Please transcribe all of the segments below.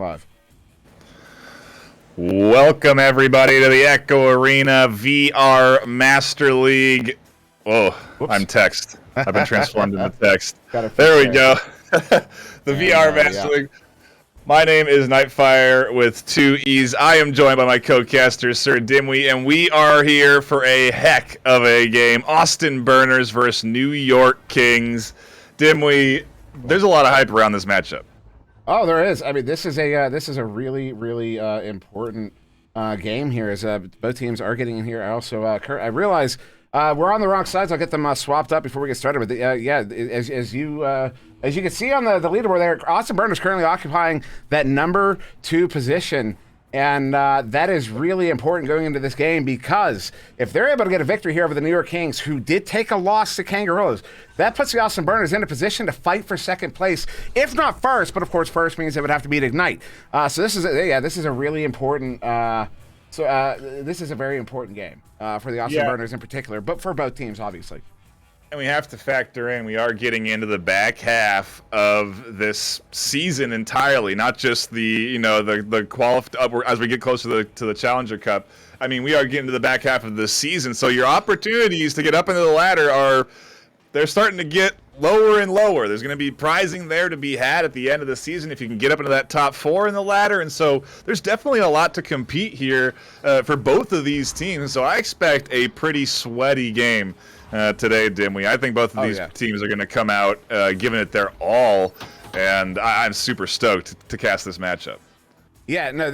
Live. Welcome everybody to the Echo Arena VR Master League. Oh, Whoops. I'm text. I've been transformed into text. There we go. The VR Master League. My name is NightFiree with 2 E's. I am joined by my co-caster, SirDimwi, and we are here for a heck of a game. Austin Burners versus New York Kings. Dimwi, there's a lot of hype around this matchup. Oh, there is. I mean, this is a really important game here, as both teams are getting in here. I realize we're on the wrong sides. I'll get them swapped up before we get started. But as you can see on the leaderboard there, Austin Burners currently occupying that number 2 position. And that is really important going into this game, because if they're able to get a victory here over the New York Kings, who did take a loss to Kangaroos, that puts the Austin Burners in a position to fight for second place, if not first. But of course, first means they would have to beat Ignite. So this is a really important. This is a very important game for the Austin Burners in particular, but for both teams, obviously. And we have to factor in, we are getting into the back half of this season entirely, not just the as we get closer to the Challenger Cup. I mean, we are getting to the back half of the season, so your opportunities to get up into the ladder they're starting to get lower and lower. There's going to be prizing there to be had at the end of the season if you can get up into that top 4 in the ladder, and so there's definitely a lot to compete here for both of these teams. So I expect a pretty sweaty game today, Dimwi. I think both of these teams are going to come out giving it their all, and I'm super stoked to cast this matchup. Yeah, no,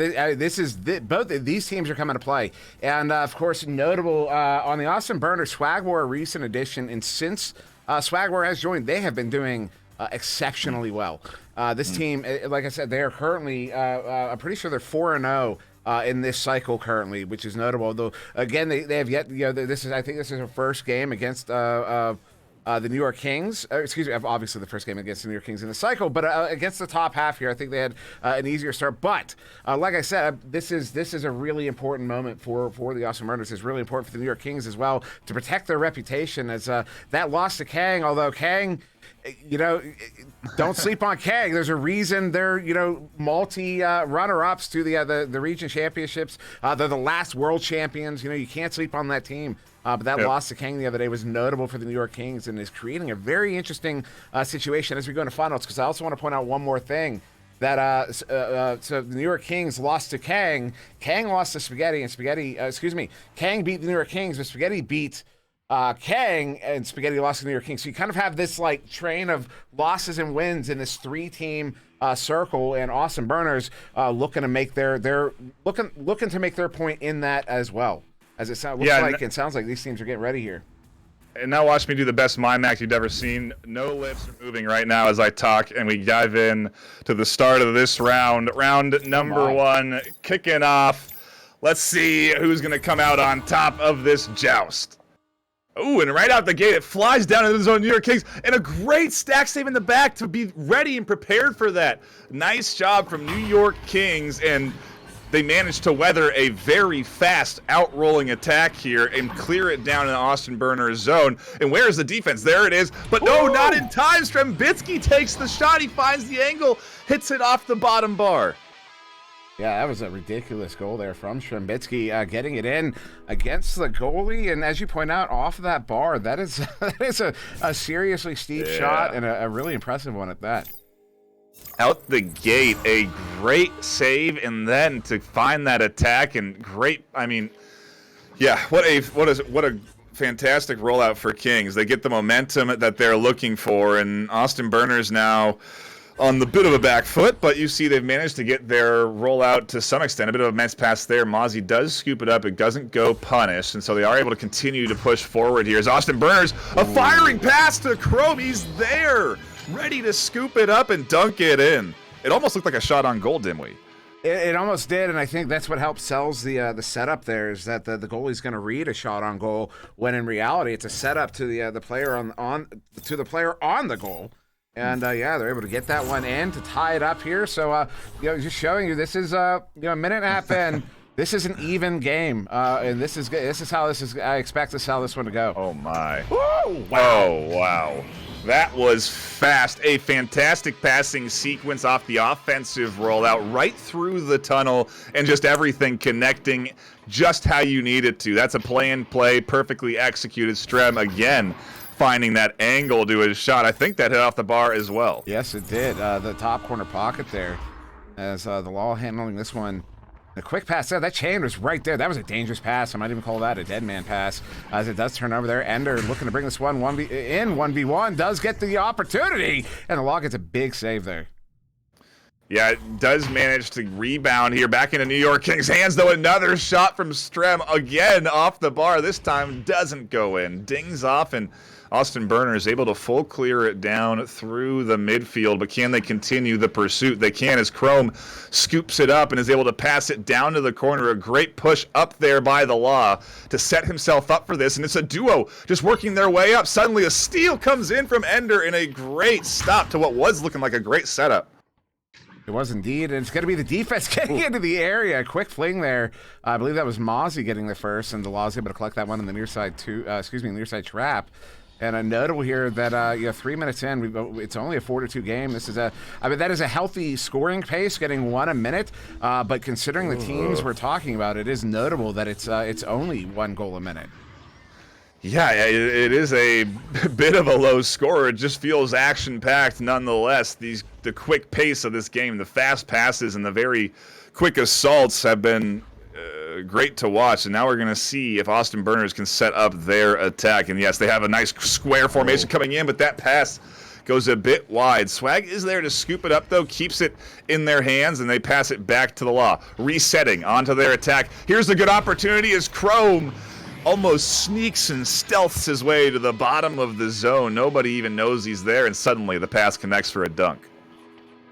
both of these teams are coming to play. And, of course, notable on the Austin Burners Swag War recent edition, and since Swag War has joined, they have been doing exceptionally well. This team, like I said, they are currently, I'm pretty sure they're 4-0 in this cycle currently, which is notable. Though, again, they have yet, I think this is their first game against the New York Kings. Excuse me, obviously the first game against the New York Kings in the cycle, but against the top half here, I think they had an easier start. But like I said, this is a really important moment for the Austin Burners. It's really important for the New York Kings as well to protect their reputation, as that loss to Kang, although Kang, don't sleep on Kang. There's a reason they're, multi runner-ups to the region championships. They're the last world champions. You can't sleep on that team. But that loss to Kang the other day was notable for the New York Kings and is creating a very interesting situation as we go into finals. Because I also want to point out one more thing. That so the New York Kings lost to Kang. Kang lost to Spaghetti, and Kang beat the New York Kings, but Spaghetti beat Kang, and Spaghetti lost to the New York Kings. So you kind of have this train of losses and wins in this 3-team circle, and Austin Burners looking to make their point in that as well. As it sounds like these teams are getting ready here. And now watch me do the best mime act you've ever seen. No lips are moving right now as I talk, and we dive in to the start of this round. Round number 1 kicking off. Let's see who's going to come out on top of this joust. Ooh, and right out the gate, it flies down into the zone, New York Kings, and a great stack save in the back to be ready and prepared for that. Nice job from New York Kings, and they managed to weather a very fast out-rolling attack here and clear it down in Austin Burners' zone. And where is the defense? There it is. But no, not in time. Strembitsky takes the shot. He finds the angle, hits it off the bottom bar. Yeah, that was a ridiculous goal there from Strembitsky, getting it in against the goalie. And as you point out, off of that bar, that is a seriously steep shot, and a really impressive one at that. Out the gate, a great save, and then to find that attack, and great. I mean, what a fantastic rollout for Kings. They get the momentum that they're looking for, and Austin Burners now on the bit of a back foot, but you see they've managed to get their rollout to some extent. A bit of a mess pass there. Mozzie does scoop it up. It doesn't go punished, and so they are able to continue to push forward here. As Austin Burners, a firing pass to Chrome. He's there, ready to scoop it up and dunk it in. It almost looked like a shot on goal, Dimwi. It almost did, and I think that's what helps sells the setup there, is that the goalie's going to read a shot on goal, when in reality it's a setup to the player on the goal. And they're able to get that one in to tie it up here. So just showing you, this is a minute and a half in. This is an even game, and this is how I expect how this one to go. Oh my! Woo! Wow! Oh wow! That was fast. A fantastic passing sequence off the offensive rollout right through the tunnel, and just everything connecting just how you need it to. That's a play-and-play, perfectly executed. Strem again finding that angle to his shot. I think that hit off the bar as well. Yes, it did. The top corner pocket there, as the Law handling this one. The quick pass there, that chain was right there. That was a dangerous pass. I might even call that a dead man pass, as it does turn over there. Ender looking to bring this one 1v1, does get the opportunity, and the Law gets a big save there. Yeah, it does manage to rebound here back into New York Kings' hands, though. Another shot from Strem, again off the bar. This time doesn't go in. Dings off, and Austin Burner is able to full clear it down through the midfield. But can they continue the pursuit? They can, as Chrome scoops it up and is able to pass it down to the corner. A great push up there by the Law to set himself up for this. And it's a duo just working their way up. Suddenly a steal comes in from Ender in a great stop to what was looking like a great setup. It was indeed, and it's going to be the defense getting into the area. Quick fling there. I believe that was Mozzie getting the first, and the Law's able to collect that one in the near side near side trap. And a notable here that 3 minutes in, it's only a 4-2 game. This is that is a healthy scoring pace, getting 1 a minute. But considering the teams we're talking about, it is notable that it's only 1 goal a minute. Yeah, it is a bit of a low score. It just feels action-packed nonetheless. The quick pace of this game, the fast passes and the very quick assaults have been great to watch. And now we're going to see if Austin Burners can set up their attack. And yes, they have a nice square formation coming in, but that pass goes a bit wide. Swag is there to scoop it up, though, keeps it in their hands, and they pass it back to the Law. Resetting onto their attack. Here's a good opportunity as Chrome almost sneaks and stealths his way to the bottom of the zone. Nobody even knows he's there, and suddenly the pass connects for a dunk.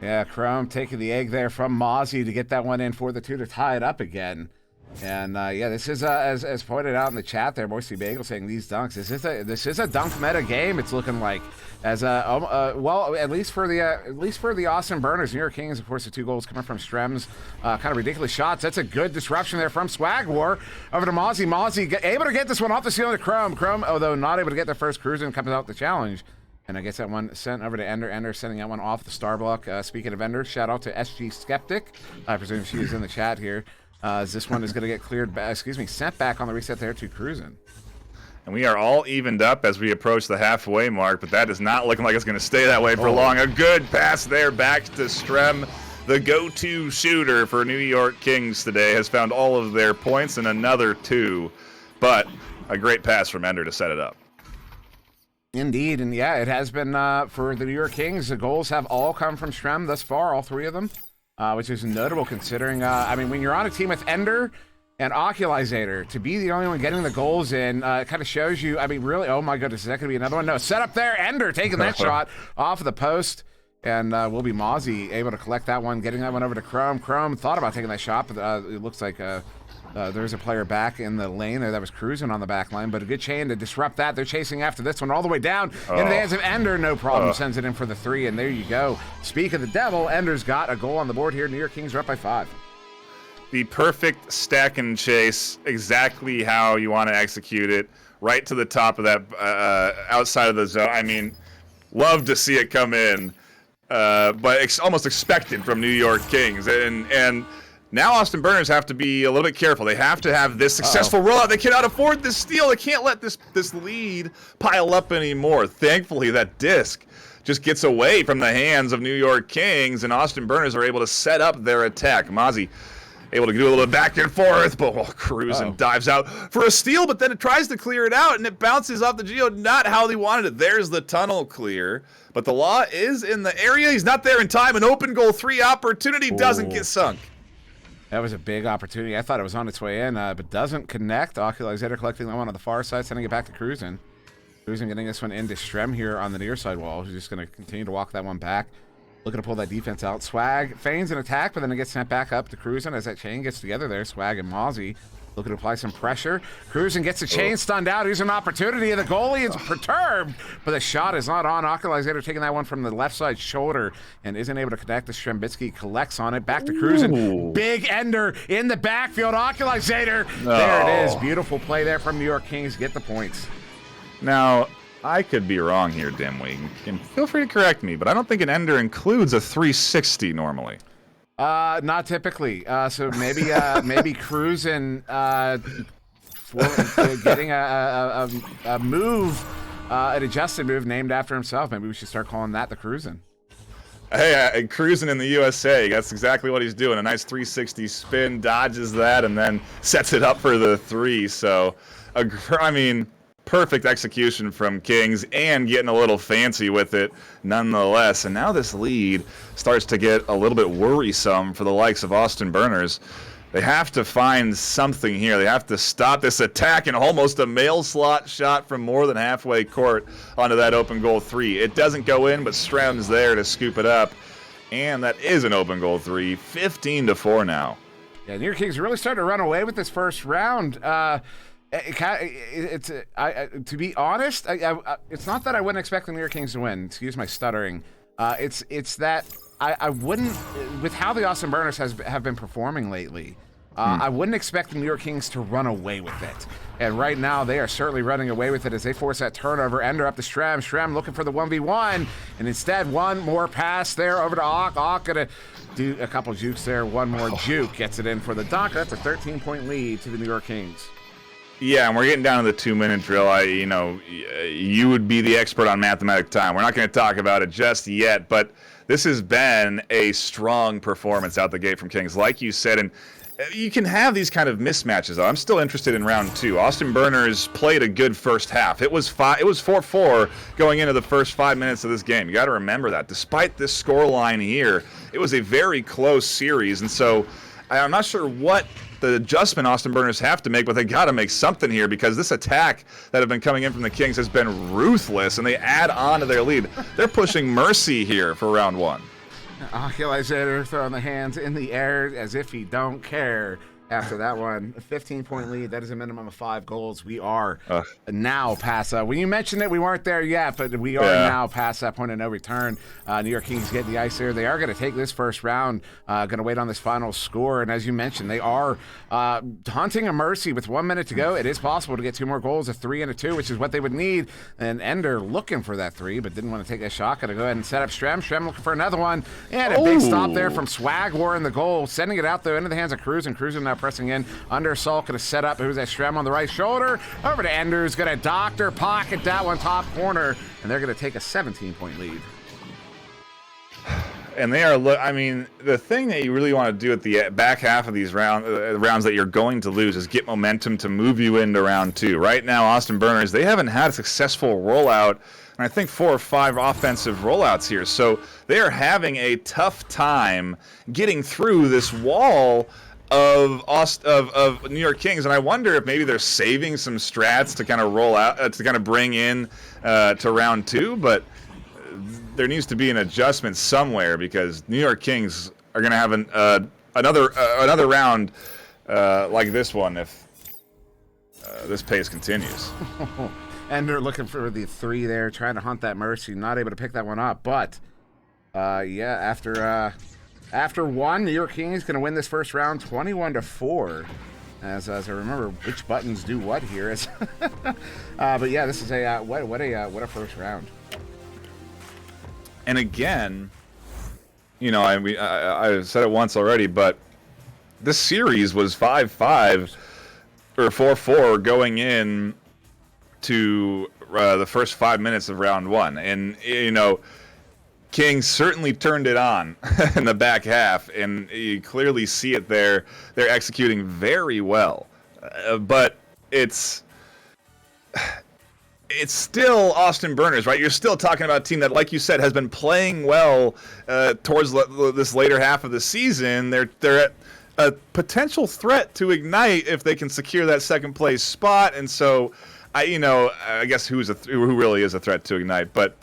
Yeah, Chrome taking the egg there from Mozzie to get that one in for the 2 to tie it up again. And this is as pointed out in the chat there, Moisty Bagel saying these dunks. This is a dunk meta game. It's looking like at least for the Austin Burners, New York Kings. Of course, the 2 goals coming from Strem's kind of ridiculous shots. That's a good disruption there from Swag War over to Mozzie. Mozzie able to get this one off the ceiling to Chrome. Chrome, although not able to get their first cruiser, and comes out the challenge. And I guess that one sent over to Ender. Ender sending that one off the star block. Speaking of Ender, shout out to SG Skeptic. I presume she is in the chat here. As this one is going to get sent back on the reset there to Cruisin'. And we are all evened up as we approach the halfway mark, but that is not looking like it's going to stay that way for long. A good pass there back to Strem. The go-to shooter for New York Kings today has found all of their points and another 2. But a great pass from Ender to set it up. Indeed, and yeah, it has been for the New York Kings. The goals have all come from Strem thus far, all 3 of them. Which is notable considering, when you're on a team with Ender and Oculizator, to be the only one getting the goals in, it kind of shows you, really, oh my goodness, is that going to be another one? No, set up there, Ender taking that shot off of the post, and will be Mozzie able to collect that one, getting that one over to Chrome. Chrome thought about taking that shot, but it looks like there's a player back in the lane there that was cruising on the back line, but a good chain to disrupt that. They're chasing after this one all the way down into the hands of Ender. No problem. Sends it in for the 3, and there you go. Speak of the devil, Ender's got a goal on the board here. New York Kings are up by 5. The perfect stack and chase, exactly how you want to execute it, right to the top of that outside of the zone. Love to see it come in, but almost expected from New York Kings. And now Austin Burners have to be a little bit careful. They have to have this successful rollout. They cannot afford this steal. They can't let this lead pile up anymore. Thankfully, that disc just gets away from the hands of New York Kings, and Austin Burners are able to set up their attack. Mozzie able to do a little back and forth, but Cruisin' dives out for a steal, but then it tries to clear it out, and it bounces off the geo. Not how they wanted it. There's the tunnel clear, but the Law is in the area. He's not there in time. An open goal 3 opportunity doesn't get sunk. That was a big opportunity. I thought it was on its way in, but doesn't connect. Oculizator collecting that one on the far side, sending it back to Cruisin'. Cruisin' getting this one into Strem here on the near side wall. He's just going to continue to walk that one back. Looking to pull that defense out. Swag feigns an attack, but then it gets sent back up to Cruisin' as that chain gets together there. Swag and Mozzie looking to apply some pressure. Cruisin' gets the chain stunned out. Here's an opportunity, and the goalie is perturbed, but the shot is not on. Oculizator taking that one from the left side shoulder and isn't able to connect. The Strembitsky collects on it. Back to Cruisin'. Big Ender in the backfield. Oculizator. There it is. Beautiful play there from New York Kings. Get the points. Now, I could be wrong here, Dimwi, and feel free to correct me, but I don't think an Ender includes a 360 normally. Not typically. So maybe maybe cruising for getting a move, an adjusted move named after himself. Maybe we should start calling that the cruising. Hey, cruising in the USA. That's exactly what he's doing. A nice 360 spin, dodges that, and then sets it up for the 3. So, I mean, perfect execution from Kings and getting a little fancy with it nonetheless. And now this lead starts to get a little bit worrisome for the likes of Austin Burners. They have to find something here. They have to stop this attack and almost a mail slot shot from more than halfway court onto that open goal 3. It doesn't go in, but Stram's there to scoop it up. And that is an open goal 3, 15-4 now. Yeah, New York Kings really starting to run away with this first round. To be honest, it's not that I wouldn't expect the New York Kings to win. Excuse my stuttering. It's that I wouldn't, with how the Austin Burners have been performing lately, I wouldn't expect the New York Kings to run away with it. And right now, they are certainly running away with it as they force that turnover. Ender up to Stram. Stram looking for the 1v1. And instead, one more pass there over to Ock. Ock going to do a couple jukes there. One more juke gets it in for the dunk. That's a 13-point lead to the New York Kings. Yeah, and we're getting down to the 2-minute drill. You would be the expert on mathematic time. We're not going to talk about it just yet, but this has been a strong performance out the gate from Kings, like you said, and you can have these kind of mismatches. I'm still interested in round 2. Austin Burners played a good first half. It was 4-4 going into the first 5 minutes of this game. You got to remember that. Despite this scoreline here, it was a very close series, and so I'm not sure what the adjustment Austin Burners have to make, but they got to make something here because this attack that have been coming in from the Kings has been ruthless, and they add on to their lead. They're pushing mercy here for round 1. Alexander throwing the hands in the air as if he don't care. After that one, a 15-point lead. That is a minimum of 5 goals. We are now past when you mentioned it, we weren't there yet, but we are now past that point of no return. New York Kings getting the ice there. They are going to take this first round, going to wait on this final score. And as you mentioned, they are hunting a mercy with 1 minute to go. It is possible to get 2 more goals, a 3 and a 2, which is what they would need. And Ender looking for that 3, but didn't want to take that shot. Going to go ahead and set up Stram. Stram looking for another one. And a big stop there from Swag War in the goal. Sending it out there into the hands of Cruz, and Cruz now pressing in under Salt, going to set up. Who's that? Stram on the right shoulder. Over to Enders. Going to doctor pocket that one top corner. And they're going to take a 17-point lead. And they are, I mean, the thing that you really want to do at the back half of these rounds that you're going to lose is get momentum to move you into round 2. Right now, Austin Burners, they haven't had a successful rollout, and I think 4 or 5 offensive rollouts here. So they are having a tough time getting through this wall of New York Kings, and I wonder if maybe they're saving some strats to kind of roll out, to kind of bring in to round 2, but there needs to be an adjustment somewhere because New York Kings are going to have another round like this one if this pace continues. Ender looking for the 3 there, trying to hunt that mercy, not able to pick that one up. But after 1, New York Kings going to win this first round 21-4. As I remember which buttons do what here. But yeah, this is what a first round. And again, I said it once already, but this series was 5-5 or 4-4 going in to the first 5 minutes of round 1. And, Kings certainly turned it on in the back half, and you clearly see it there. They're executing very well. But it's still Austin Burners, right? You're still talking about a team that, like you said, has been playing well towards this later half of the season. They're at a potential threat to Ignite if they can secure that second place spot, and so I guess who really is a threat to Ignite, but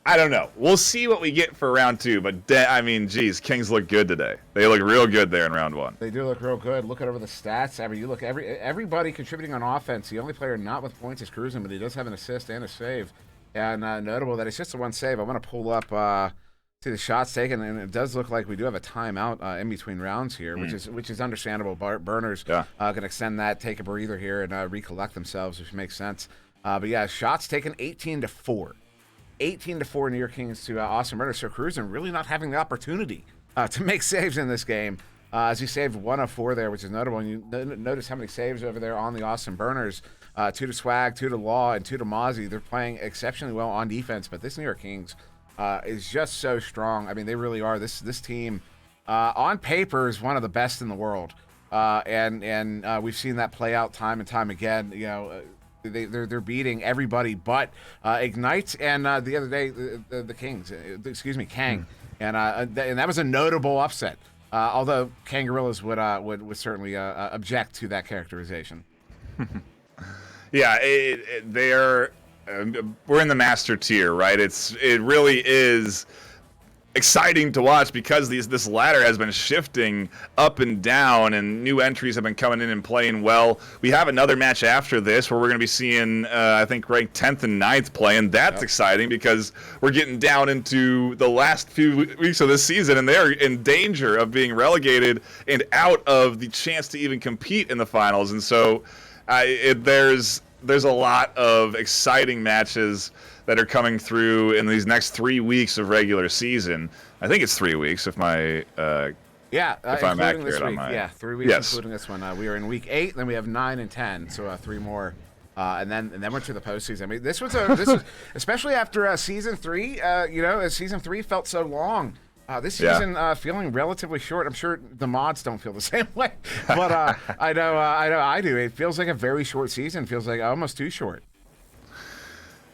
I don't know. We'll see what we get for round 2, but geez, Kings look good today. They look real good there in round 1. They do look real good. Look over the stats. Everybody contributing on offense. The only player not with points is Cruising, but he does have an assist and a save. And notable that it's just a 1 save. I want to pull up See the shots taken, and it does look like we do have a timeout in between rounds here, which is understandable. Burners going to extend that, take a breather here, and recollect themselves, which makes sense. But yeah, shots taken 18-4. 18-4 New York Kings to Austin Burners. So Cruzen really not having the opportunity to make saves in this game. As he saved 1 of 4 there, which is notable. And you notice how many saves over there on the Austin Burners. 2 to Swag, 2 to Law, and 2 to Mozzie. They're playing exceptionally well on defense, but this New York Kings is just so strong. I mean, they really are. This team, on paper, is one of the best in the world, and we've seen that play out time and time again. You know, they're beating everybody but Ignite and the other day the Kings. Excuse me, Kang, and that was a notable upset. Although Kangarillas would certainly object to that characterization. Yeah, they're. We're in the master tier, right? It really is exciting to watch because this ladder has been shifting up and down, and new entries have been coming in and playing well. We have another match after this where we're going to be seeing, I think, ranked 10th and 9th play, and that's exciting because we're getting down into the last few weeks of this season, and they're in danger of being relegated and out of the chance to even compete in the finals. And so there's a lot of exciting matches that are coming through in these next 3 weeks of regular season. I think it's 3 weeks if my if I'm accurate on my 3 weeks including this one. We are in week 8, then we have 9 and 10, so 3 more, and then we're to the postseason. I mean, this was especially after season 3. As season 3 felt so long. This season feeling relatively short. I'm sure the mods don't feel the same way, but I know I do. It feels like a very short season. It feels like almost too short.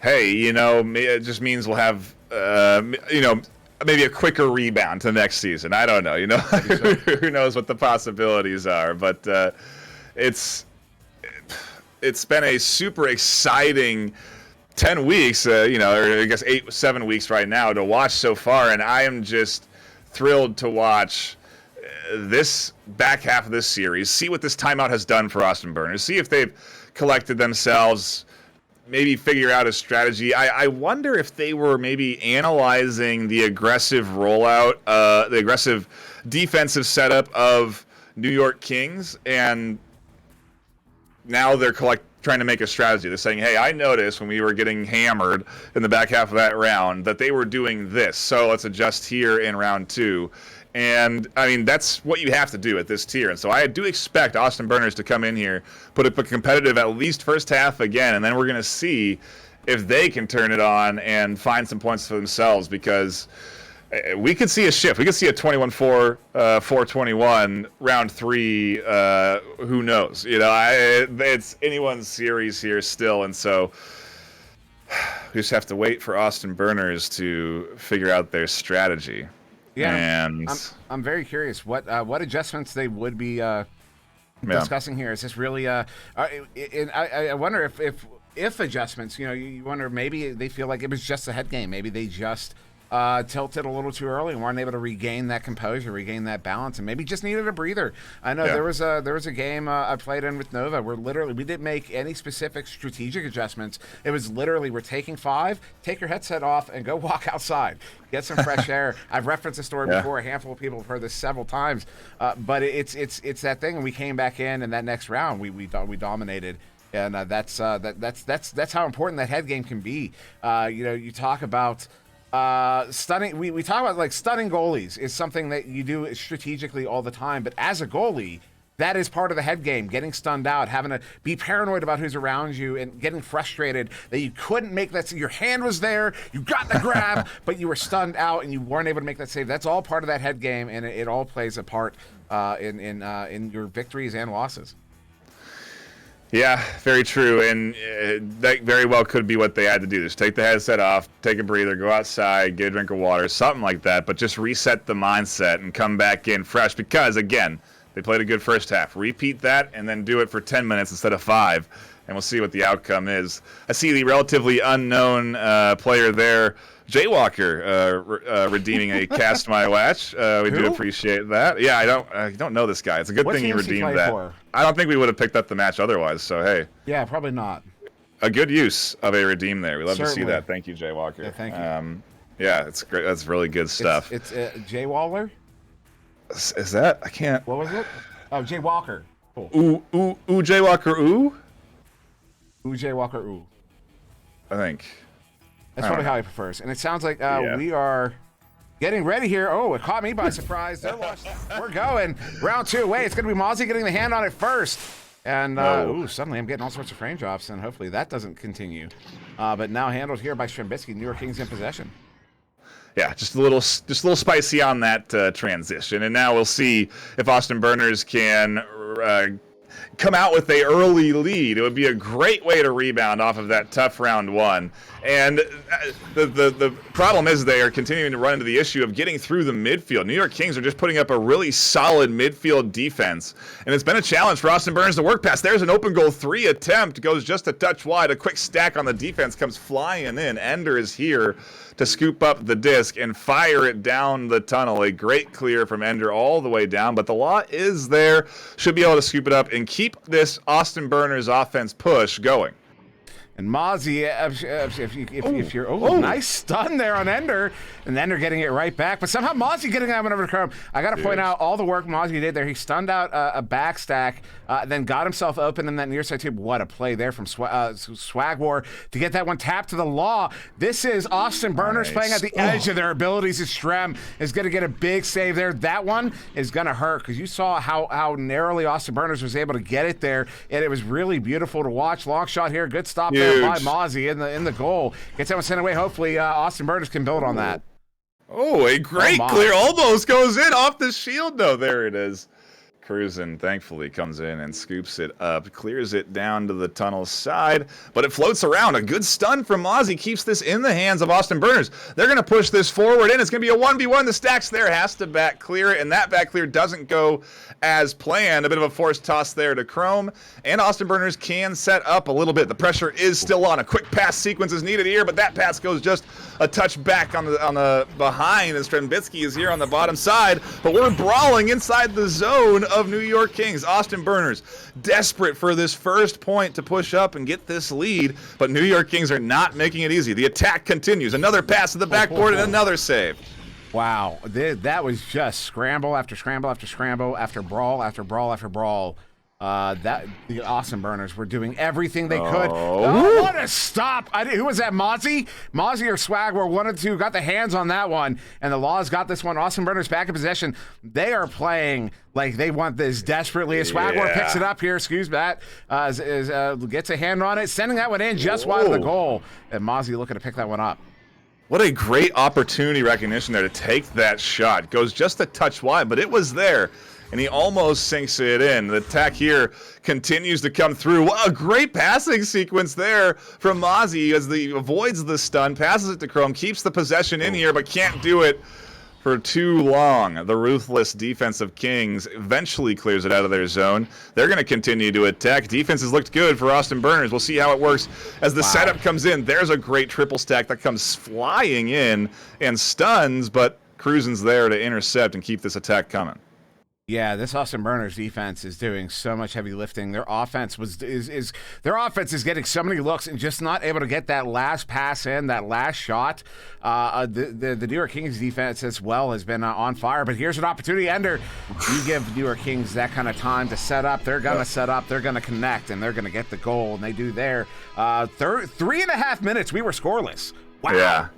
Hey, it just means we'll have, maybe a quicker rebound to next season. I don't know. Who knows what the possibilities are? But it's been a super exciting 10 weeks, or I guess 7 weeks right now to watch so far, and I am just thrilled to watch this back half of this series, see what this timeout has done for Austin Burners, see if they've collected themselves, maybe figure out a strategy. I wonder if they were maybe analyzing the aggressive rollout, the aggressive defensive setup of New York Kings, and now they're trying to make a strategy. They're saying, hey, I noticed when we were getting hammered in the back half of that round that they were doing this, so let's adjust here in round 2. And, I mean, that's what you have to do at this tier. And so I do expect Austin Burners to come in here, put up a competitive at least first half again, and then we're going to see if they can turn it on and find some points for themselves, because we could see a shift. We could see a 21-4, 4-21, round 3. Who knows? It's anyone's series here still, and so we just have to wait for Austin Burners to figure out their strategy. Yeah, and I'm very curious what adjustments they would be discussing here. Is this really? I wonder if adjustments. You wonder, maybe they feel like it was just a head game. Maybe they just tilted a little too early and weren't able to regain that composure, regain that balance, and maybe just needed a breather. I know there was a game I played in with Nova where literally we didn't make any specific strategic adjustments. It was literally, we're taking 5, take your headset off and go walk outside, get some fresh air. I've referenced the story before. A handful of people have heard this several times, but it's that thing. And we came back in that next round we dominated. And that's how important that head game can be. You talk about stunning. We talk about like stunning goalies is something that you do strategically all the time. But as a goalie, that is part of the head game, getting stunned out, having to be paranoid about who's around you, and getting frustrated that you couldn't make that. Your hand was there, you got the grab, but you were stunned out and you weren't able to make that save. That's all part of that head game, and it all plays a part in your victories and losses. Yeah, very true, and that very well could be what they had to do. Just take the headset off, take a breather, go outside, get a drink of water, something like that, but just reset the mindset and come back in fresh, because, again, they played a good first half. Repeat that and then do it for 10 minutes instead of 5, and we'll see what the outcome is. I see the relatively unknown player there, Jaywalker, redeeming a Cast My Watch. We do appreciate that. Yeah, I don't know this guy. It's a good thing you redeemed that. For? I don't think we would have picked up the match otherwise, so hey. Yeah, probably not. A good use of a redeem there. We love to see that. Thank you, Jaywalker. Yeah, thank you. Yeah, it's great. That's really good stuff. It's Jay Waller. Is that? I can't. What was it? Oh, Jay Walker. Cool. Ooh, Jay Walker, ooh? Ooh, Jay Walker, ooh. I think. That's probably how he prefers. And it sounds like we are getting ready here. Oh, it caught me by surprise. We're going. Round 2 away. It's going to be Mozzie getting the hand on it first. And, ooh, suddenly I'm getting all sorts of frame drops, and hopefully that doesn't continue. But now handled here by SirDimwi. New York Kings in possession. Yeah, just a little spicy on that transition. And now we'll see if Austin Burners can come out with a early lead. It would be a great way to rebound off of that tough round 1. And the problem is they are continuing to run into the issue of getting through the midfield. New York Kings are just putting up a really solid midfield defense. And it's been a challenge for Austin Burners to work past. There's an open goal 3 attempt, goes just a touch wide. A quick stack on the defense comes flying in. Ender is here to scoop up the disc and fire it down the tunnel. A great clear from Ender all the way down, but the law is there. Should be able to scoop it up and keep this Austin Burners offense push going. And Mozzie, if you're nice stun there on Ender, and Ender getting it right back, but somehow Mozzie getting that one over to Chrome. I got to point out all the work Mozzie did there. He stunned out a back stack, then got himself open in that near side tube. What a play there from Swagwar to get that one tapped to the law. This is Austin Burners playing at the edge of their abilities. Strem is going to get a big save there. That one is going to hurt because you saw how narrowly Austin Burners was able to get it there, and it was really beautiful to watch. Long shot here, good stop there by Mozzie in the goal. Gets that one sent away. Hopefully, Austin Burners can build on that. Oh, a great clear. Almost goes in off the shield. No, there it is. Cruising, thankfully, comes in and scoops it up, clears it down to the tunnel side, but it floats around. A good stun from Mozzie keeps this in the hands of Austin Burners. They're going to push this forward in. It's going to be a 1v1. The stacks there, has to back clear it, and that back clear doesn't go as planned. A bit of a forced toss there to Chrome, and Austin Burners can set up a little bit. The pressure is still on. A quick pass sequence is needed here, but that pass goes just a touch back on the behind, as SirDimwi is here on the bottom side, but we're brawling inside the zone of New York Kings. Austin Burners desperate for this first point to push up and get this lead, but New York Kings are not making it easy. The attack continues. Another pass to the backboard and another save. Wow, that was just scramble after scramble after scramble after brawl after brawl after brawl. The Austin Burners were doing everything they could. Oh, what a stop! Who was that? Mozzie or Swagwar? One of the two got the hands on that one, and the Laws got this one. Austin Burners back in possession. They are playing like they want this desperately. Swagwar picks it up here. Excuse that. Gets a hand on it, sending that one in just wide of the goal. And Mozzie looking to pick that one up. What a great opportunity recognition there to take that shot. Goes just a touch wide, but it was there. And he almost sinks it in. The attack here continues to come through. What a great passing sequence there from Mozzie as he avoids the stun, passes it to Chrome, keeps the possession in here, but can't do it for too long. The ruthless defensive Kings eventually clears it out of their zone. They're going to continue to attack. Defense has looked good for Austin Burners. We'll see how it works as the setup comes in. There's a great triple stack that comes flying in and stuns, but Cruisin's there to intercept and keep this attack coming. Yeah, this Austin Burners defense is doing so much heavy lifting. Their offense is getting so many looks and just not able to get that last pass in, that last shot. The New York Kings defense as well has been on fire. But here's an opportunity, Ender. You give New York Kings that kind of time to set up. They're gonna set up. They're gonna connect, and they're gonna get the goal. And they do there. 3.5 minutes. We were scoreless. Wow.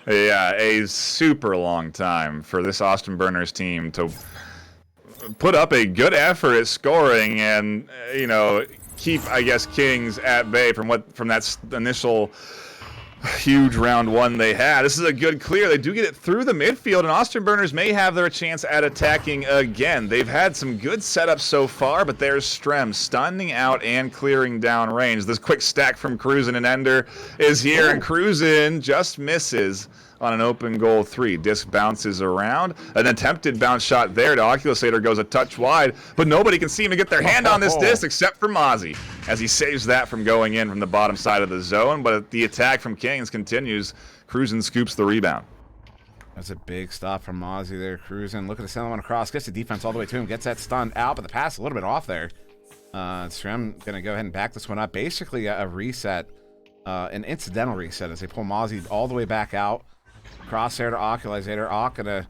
Yeah, a super long time for this Austin Burners team to put up a good effort at scoring and, keep, I guess, Kings at bay from that initial huge round 1 they had. This is a good clear. They do get it through the midfield, and Austin Burners may have their chance at attacking again. They've had some good setups so far, but there's Strem stunning out and clearing down range. This quick stack from Cruisin' and Ender is here, and Cruisin' just misses on an open goal 3. Disc bounces around. An attempted bounce shot there to Oculusator goes a touch wide, but nobody can seem to get their hand on this disc except for Mozzie, as he saves that from going in from the bottom side of the zone. But the attack from Kings continues. Cruisin' scoops the rebound. That's a big stop from Mozzie there. Cruisin', looking to send the one across. Gets the defense all the way to him. Gets that stunned out, but the pass a little bit off there. Strem going to go ahead and back this one up. Basically a reset, an incidental reset as they pull Mozzie all the way back out. Crosshair to Oculizator.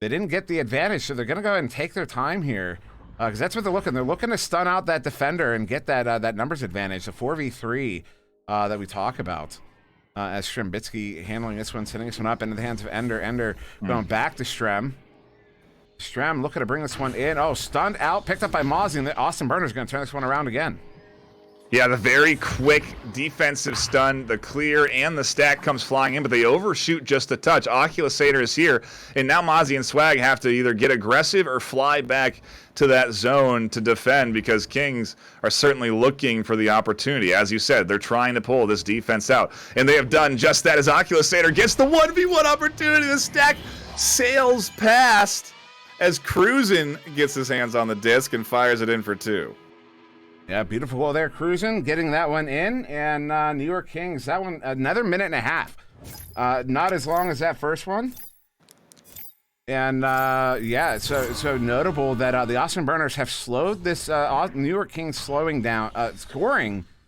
They didn't get the advantage, so they're going to go ahead and take their time here. Because that's what they're looking. They're looking to stun out that defender and get that numbers advantage, the 4v3 that we talk about. As SirDimwi handling this one, sending this one up into the hands of Ender. Ender going back to Strem. Strem looking to bring this one in. Oh, stunned out, picked up by Mozzie, and the Austin Burner's going to turn this one around again. Yeah, the very quick defensive stun, the clear, and the stack comes flying in, but they overshoot just a touch. Oculisator is here, and now Mozzie and Swag have to either get aggressive or fly back to that zone to defend, because Kings are certainly looking for the opportunity. As you said, they're trying to pull this defense out, and they have done just that as Oculisator gets the 1v1 opportunity. The stack sails past as Cruisin gets his hands on the disc and fires it in for 2. Yeah, beautiful goal there, Cruisin getting that one in, and New York Kings, that one, another minute and a half. Not as long as that first one. And yeah, so notable that the Austin Burners have slowed this New York Kings scoring.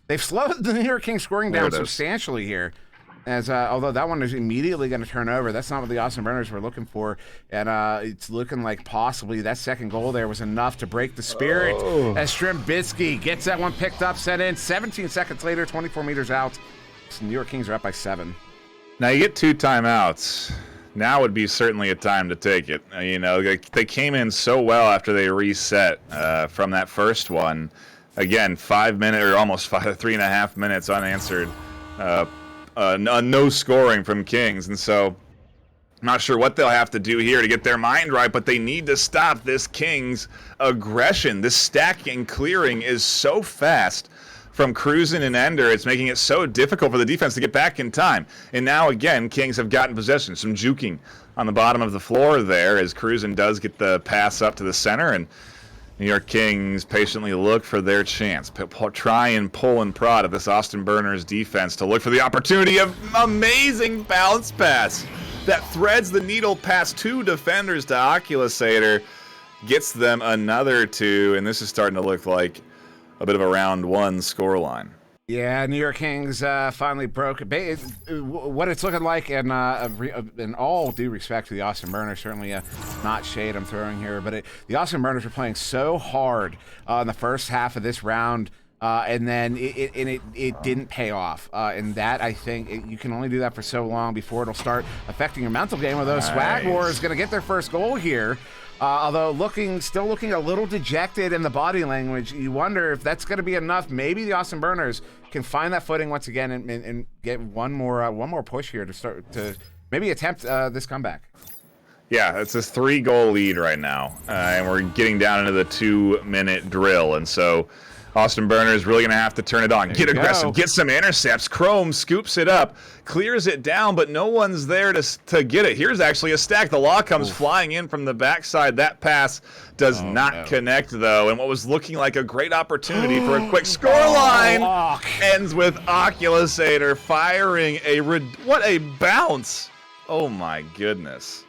They've slowed the New York Kings scoring down substantially here. As although that one is immediately going to turn over, that's not what the Austin Burners were looking for, and it's looking like possibly that second goal there was enough to break the spirit. As SirDimwi gets that one picked up, sent in. 17 seconds later, 24 meters out. So New York Kings are up by 7. Now you get 2 timeouts. Now would be certainly a time to take it. You know, they came in so well after they reset from that first one. Again, 5 minutes or almost 3.5 minutes unanswered. No scoring from Kings, and so I'm not sure what they'll have to do here to get their mind right, but they need to stop this Kings aggression. This stacking clearing is so fast from Cruisin and Ender, it's making it so difficult for the defense to get back in time. And now again, Kings have gotten possession, some juking on the bottom of the floor there as Cruisin does get the pass up to the center, and New York Kings patiently look for their chance. Try and pull and prod at this Austin Burners defense to look for the opportunity of amazing bounce pass that threads the needle past 2 defenders to Oculisator, gets them another 2, and this is starting to look like a bit of a round 1 scoreline. Yeah, New York Kings finally broke what it's looking like, and in all due respect to the Austin Burners, certainly not shade I'm throwing here, but the Austin Burners were playing so hard in the first half of this round, and then it didn't pay off. And that, I think, you can only do that for so long before it'll start affecting your mental game. Although Swag War is going to get their first goal here. Although still looking a little dejected in the body language, you wonder if that's going to be enough. Maybe the Austin Burners can find that footing once again and get one more push here to start to maybe attempt this comeback. Yeah, it's a 3-goal lead right now, and we're getting down into the 2-minute drill, and so Austin Burner is really going to have to turn it on. Get aggressive, get some intercepts. Chrome scoops it up, clears it down, but no one's there to get it. Here's actually a stack. The Law comes flying in from the backside. That pass does not connect, though, and what was looking like a great opportunity for a quick scoreline ends with Oculisator firing what a bounce. Oh, my goodness.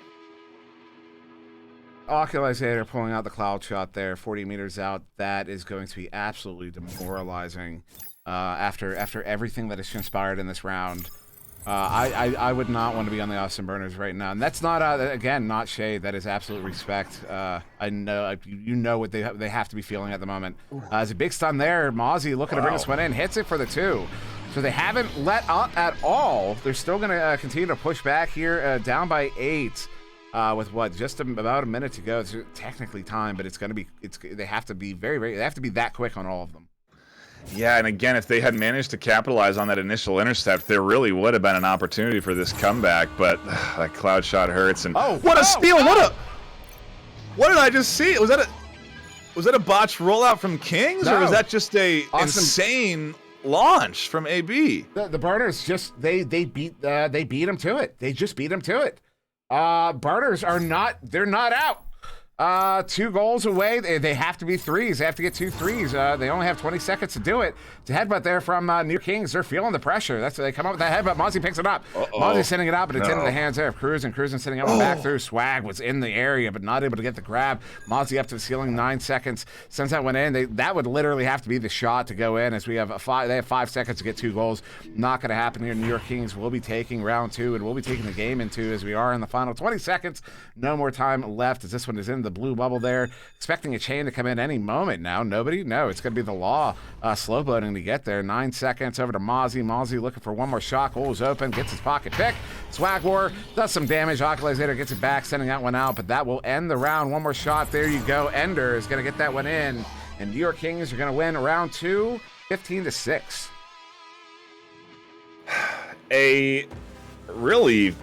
Oculisator pulling out the cloud shot there, 40 meters out. That is going to be absolutely demoralizing after everything that has transpired in this round. I would not want to be on the Austin Burners right now. And that's not, again, not shade. That is absolute respect. I know you know what they have to be feeling at the moment. There's a big stun there. Mozzie looking to bring this one in. Hits it for the 2. So they haven't let up at all. They're still going to continue to push back here, down by 8. With what, just about a minute to go. It's technically time, but they have to be they have to be that quick on all of them. Yeah, and again, if they had managed to capitalize on that initial intercept, there really would have been an opportunity for this comeback, but that cloud shot hurts, and what a steal! What did I just see? Was that a botched rollout from Kings, or was that just a insane launch from AB? The Burners just they beat them to it. They just beat them to it. Burners are not out. 2 goals away. They have to be threes. They have to get 2 threes. They only have 20 seconds to do it. It's a headbutt there from New York Kings. They're feeling the pressure. That's they come up with that headbutt. Mozzie picks it up. Mozzie's sending it up, but it's into the hands there of Cruisin. Cruisin sending it back through. Swag was in the area, but not able to get the grab. Mozzie up to the ceiling, 9 seconds. Since that went in, that would literally have to be the shot to go in, as we have they have 5 seconds to get 2 goals. Not going to happen here. New York Kings will be taking round 2, and we'll be taking the game into as we are in the final 20 seconds. No more time left, as this one is in the blue bubble there. Expecting a chain to come in any moment now. Nobody? No, it's going to be the Law slow boating to get there. 9 seconds over to Mozzie. Mozzie looking for one more shot. Goal is open. Gets his pocket pick. Swag War does some damage. Oculator gets it back, sending that one out, but that will end the round. One more shot. There you go. Ender is going to get that one in, and New York Kings are going to win round 2, 15-6. A really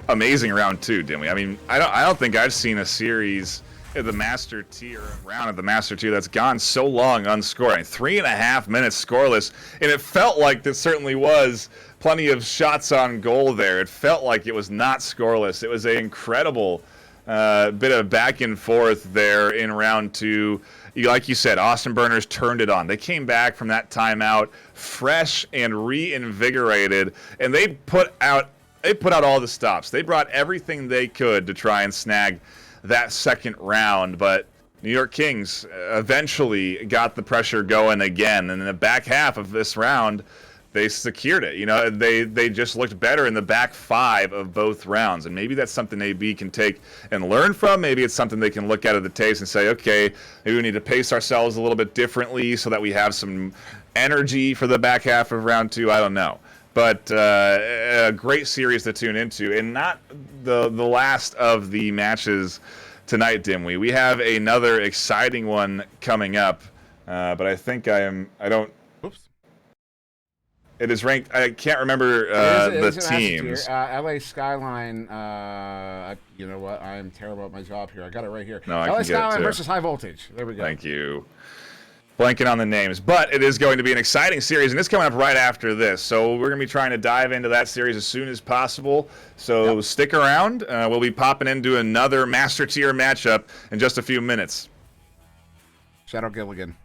amazing round 2, Dimwi. I mean, I don't think I've seen a series at the Master Tier, round of the Master Tier, that's gone so long unscored. I mean, 3.5 minutes scoreless, and it felt like there certainly was plenty of shots on goal there. It felt like it was not scoreless. It was an incredible bit of back and forth there in round 2. Like you said, Austin Burners turned it on. They came back from that timeout fresh and reinvigorated, and they put out all the stops. They brought everything they could to try and snag that second round, but New York Kings eventually got the pressure going again, and in the back half of this round, they secured it. You know, they just looked better in the back 5 of both rounds, and maybe that's something AB can take and learn from. Maybe it's something they can look at the taste and say, okay, maybe we need to pace ourselves a little bit differently so that we have some energy for the back half of round 2. I don't know. But a great series to tune into, and not the last of the matches tonight, Dimwi. We have another exciting one coming up, but I think Oops. It is ranked. I can't remember the teams. LA Skyline. You know what? I am terrible at my job here. I got it right here. No, LA Skyline versus High Voltage. There we go. Thank you. Blanking on the names, but it is going to be an exciting series, and it's coming up right after this. So we're going to be trying to dive into that series as soon as possible. So Stick around. We'll be popping into another Master Tier matchup in just a few minutes. Shadow Gilligan.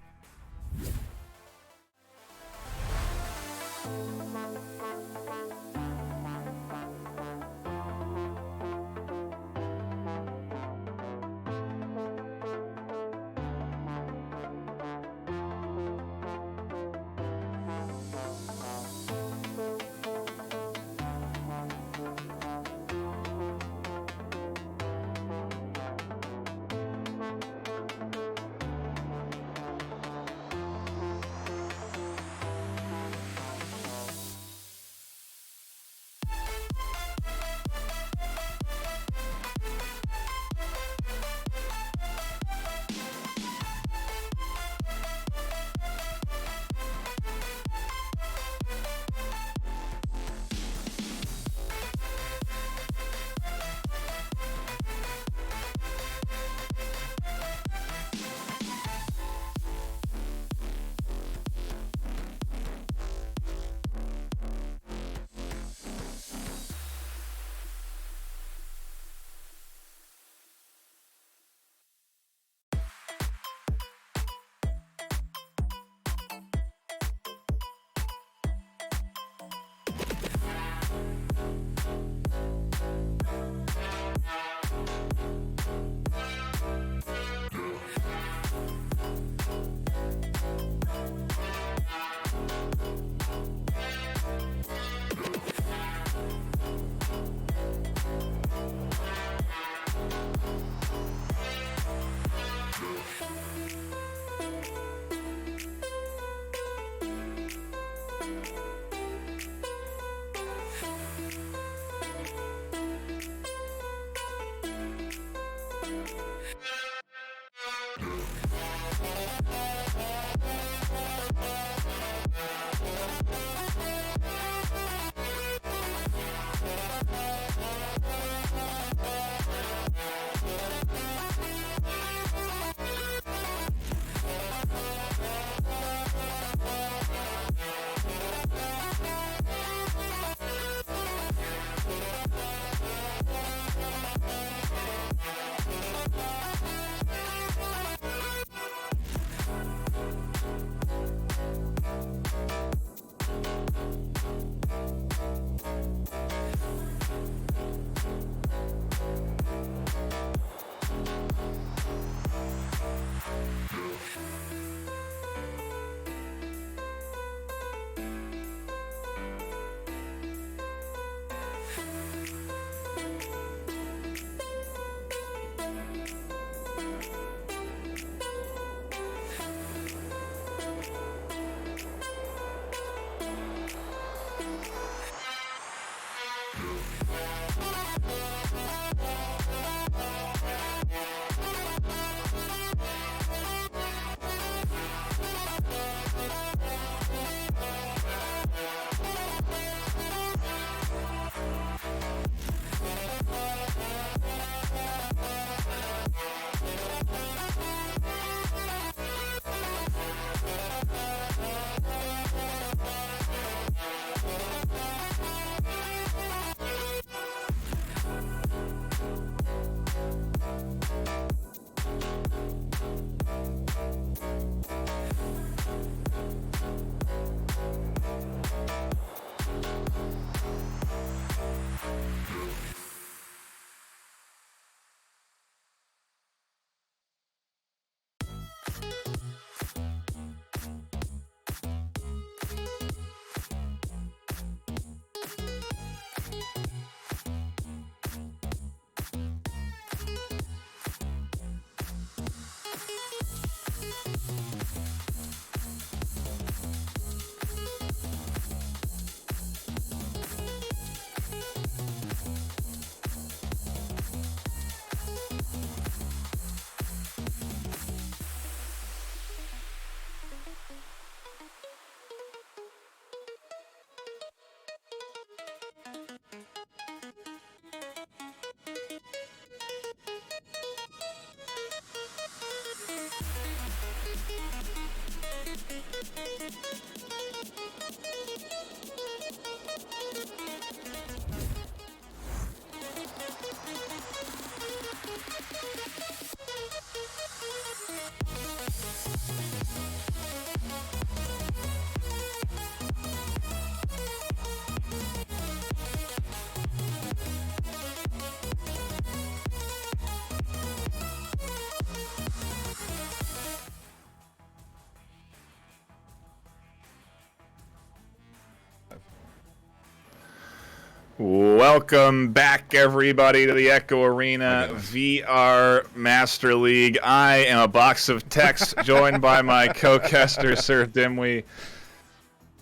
Welcome back, everybody, to the Echo Arena VR Master League. I am a box of text, joined by my co-caster, SirDimwi.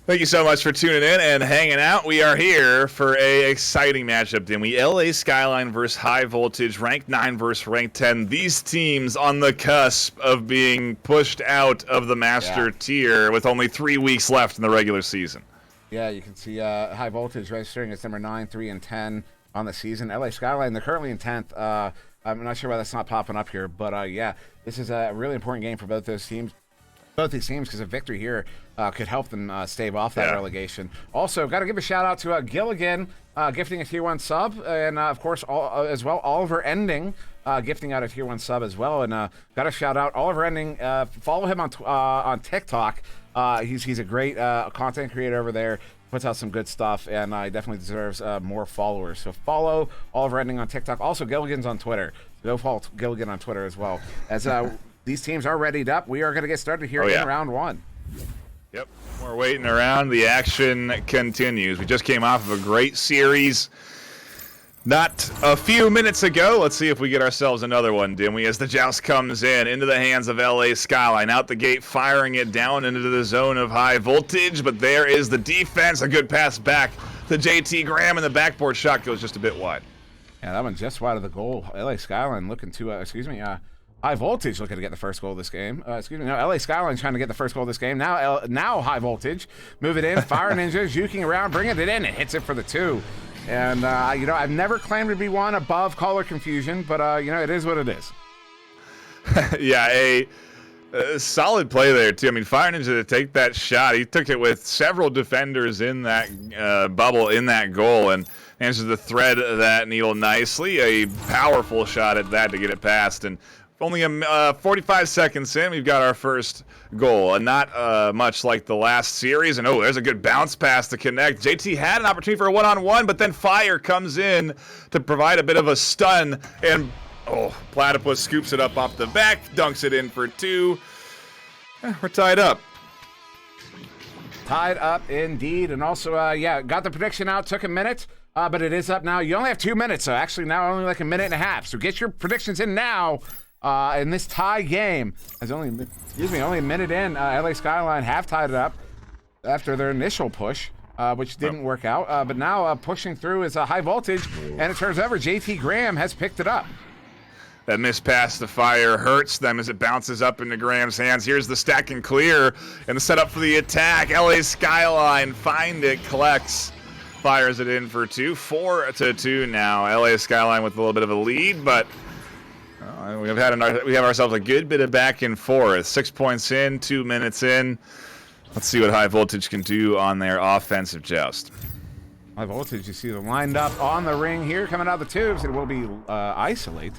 Thank you so much for tuning in and hanging out. We are here for a exciting matchup, Dimwi. LA Skyline versus High Voltage, Rank 9 versus Rank 10. These teams on the cusp of being pushed out of the Master tier with only 3 weeks left in the regular season. Yeah, you can see High Voltage registering as number 9, 3, and 10 on the season. LA Skyline, they're currently in 10th. I'm not sure why that's not popping up here, but yeah, this is a really important game for both those teams. Both these teams, because a victory here could help them stave off that relegation. Also, got to give a shout out to Gilligan gifting a tier 1 sub, and of course, as well, Oliver Ending gifting out a tier 1 sub as well. And got to shout out Oliver Ending. Follow him on TikTok. He's a great content creator over there. Puts out some good stuff, and he definitely deserves more followers. So follow Oliver Ending on TikTok. Also, Gilligan's on Twitter. Go follow Gilligan on Twitter as well. As these teams are readied up, we are going to get started here in round 1. Yep, we're waiting around. The action continues. We just came off of a great series not a few minutes ago. Let's see if we get ourselves another one, Dimwy, as the joust comes into the hands of LA Skyline. Out the gate, firing it down into the zone of High Voltage, but there is the defense. A good pass back to JT Graham, and the backboard shot goes just a bit wide. Yeah, that one's just wide of the goal. LA Skyline looking to, High Voltage looking to get the first goal of this game. LA Skyline trying to get the first goal of this game. Now High Voltage move it in. Fire Ninja juking around, bringing it in, and hits it for the 2. And I've never claimed to be one above color confusion, but it is what it is. Yeah, a solid play there too. I mean, Fire Ninja to take that shot, he took it with several defenders in that bubble in that goal, and managed to thread that needle nicely. A powerful shot at that to get it past, and only 45 seconds in, we've got our first goal. And not much like the last series. And there's a good bounce pass to connect. JT had an opportunity for a one-on-one, but then Fire comes in to provide a bit of a stun. And Platypus scoops it up off the back, dunks it in for 2. We're tied up. Tied up indeed. And also, got the prediction out. Took a minute. But it is up now. You only have 2 minutes, so actually now only like a minute and a half. So get your predictions in now. In this tie game, as only a minute in, LA Skyline have tied it up after their initial push, which didn't work out. But now pushing through is a High Voltage, and it turns over. JT Graham has picked it up. That missed pass to Fire hurts them as it bounces up into Graham's hands. Here's the stack and clear, and the setup for the attack. LA Skyline find it, collects, fires it in for 2. 4-2 now. LA Skyline with a little bit of a lead, but we have ourselves a good bit of back and forth. 6 points in, 2 minutes in. Let's see what High Voltage can do on their offensive joust. High Voltage, you see them lined up on the ring here, coming out the tubes. It will be Isolate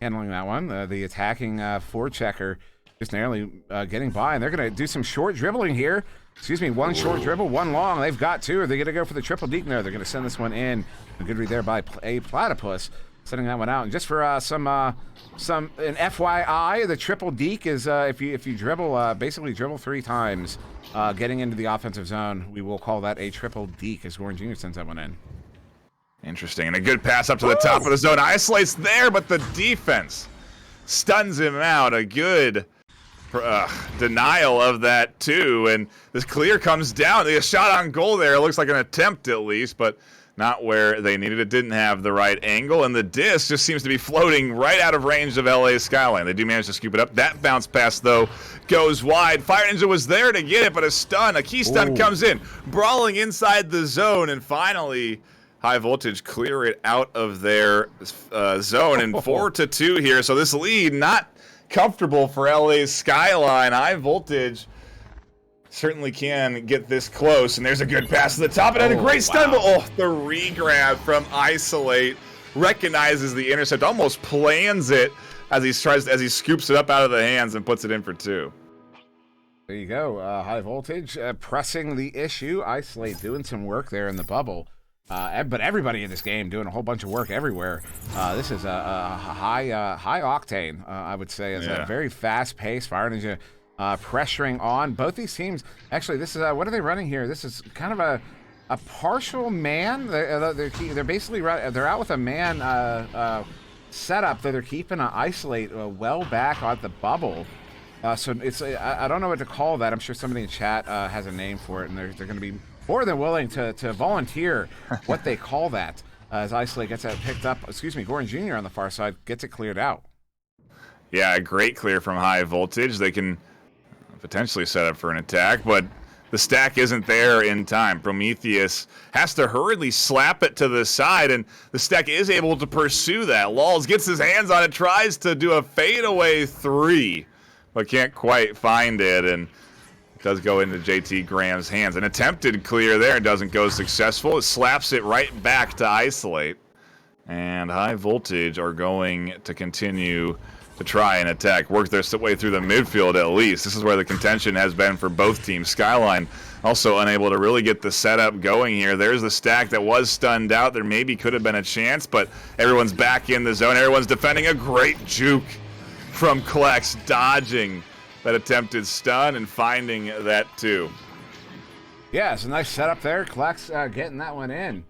handling that one. The attacking forechecker just narrowly getting by, and they're going to do some short dribbling here. One short dribble, one long. They've got 2. Are they going to go for the triple deke? No, they're going to send this one in. A good read there by a Platypus, sending that one out. And just for an FYI, the triple deke is if you dribble, basically dribble 3 times, getting into the offensive zone, we will call that a triple deke, as Goran Jr. sends that one in. Interesting, and a good pass up to the top of the zone. Isolates there, but the defense stuns him out. A good denial of that too, and this clear comes down. A shot on goal there. It looks like an attempt at least, but not where they needed it. Didn't have the right angle, and the disc just seems to be floating right out of range of LA Skyline. They do manage to scoop it up. That bounce pass, though, goes wide. Fire Ninja was there to get it, but a key stun comes in, brawling inside the zone, and finally High Voltage clear it out of their zone, and 4-2 here. So this lead not comfortable for LA Skyline. High Voltage certainly can get this close, and there's a good pass to the top, and a great stun, but the re-grab from Isolate, recognizes the intercept, almost plans it as he scoops it up out of the hands and puts it in for 2. There you go. High Voltage pressing the issue. Isolate doing some work there in the bubble. But everybody in this game doing a whole bunch of work everywhere. This is a high octane, I would say. It's a very fast pace. Fire Ninja pressuring on both these teams. Actually, this is what are they running here? This is kind of a partial man. They're basically they're out with a man setup that they're keeping an isolate well back on the bubble. So it's I don't know what to call that. I'm sure somebody in chat has a name for it, and they're going to be more than willing to volunteer what they call that. As isolate gets that picked up, Gordon Jr. on the far side gets it cleared out. Yeah, a great clear from high voltage. They can potentially set up for an attack, but the stack isn't there in time. Prometheus has to hurriedly slap it to the side, and the stack is able to pursue that. Lulz gets his hands on it, tries to do a fadeaway 3, but can't quite find it, and it does go into JT Graham's hands. An attempted clear there doesn't go successful. It slaps it right back to isolate, and high voltage are going to continue to try and attack, work their way through the midfield at least. This is where the contention has been for both teams. Skyline also unable to really get the setup going here. There's the stack that was stunned out. There maybe could have been a chance, but everyone's back in the zone. Everyone's defending. A great juke from Klex, dodging that attempted stun and finding that too. Yeah, it's a nice setup there. Klex getting that one in.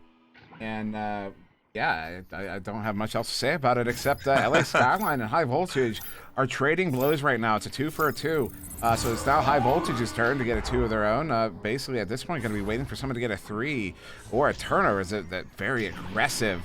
And yeah, I don't have much else to say about it except LA Skyline and high voltage are trading blows right now. It's a 2 for a 2. So it's now high voltage's turn to get a 2 of their own. Basically, at this point, going to be waiting for someone to get a 3 or a turnover. Is that very aggressive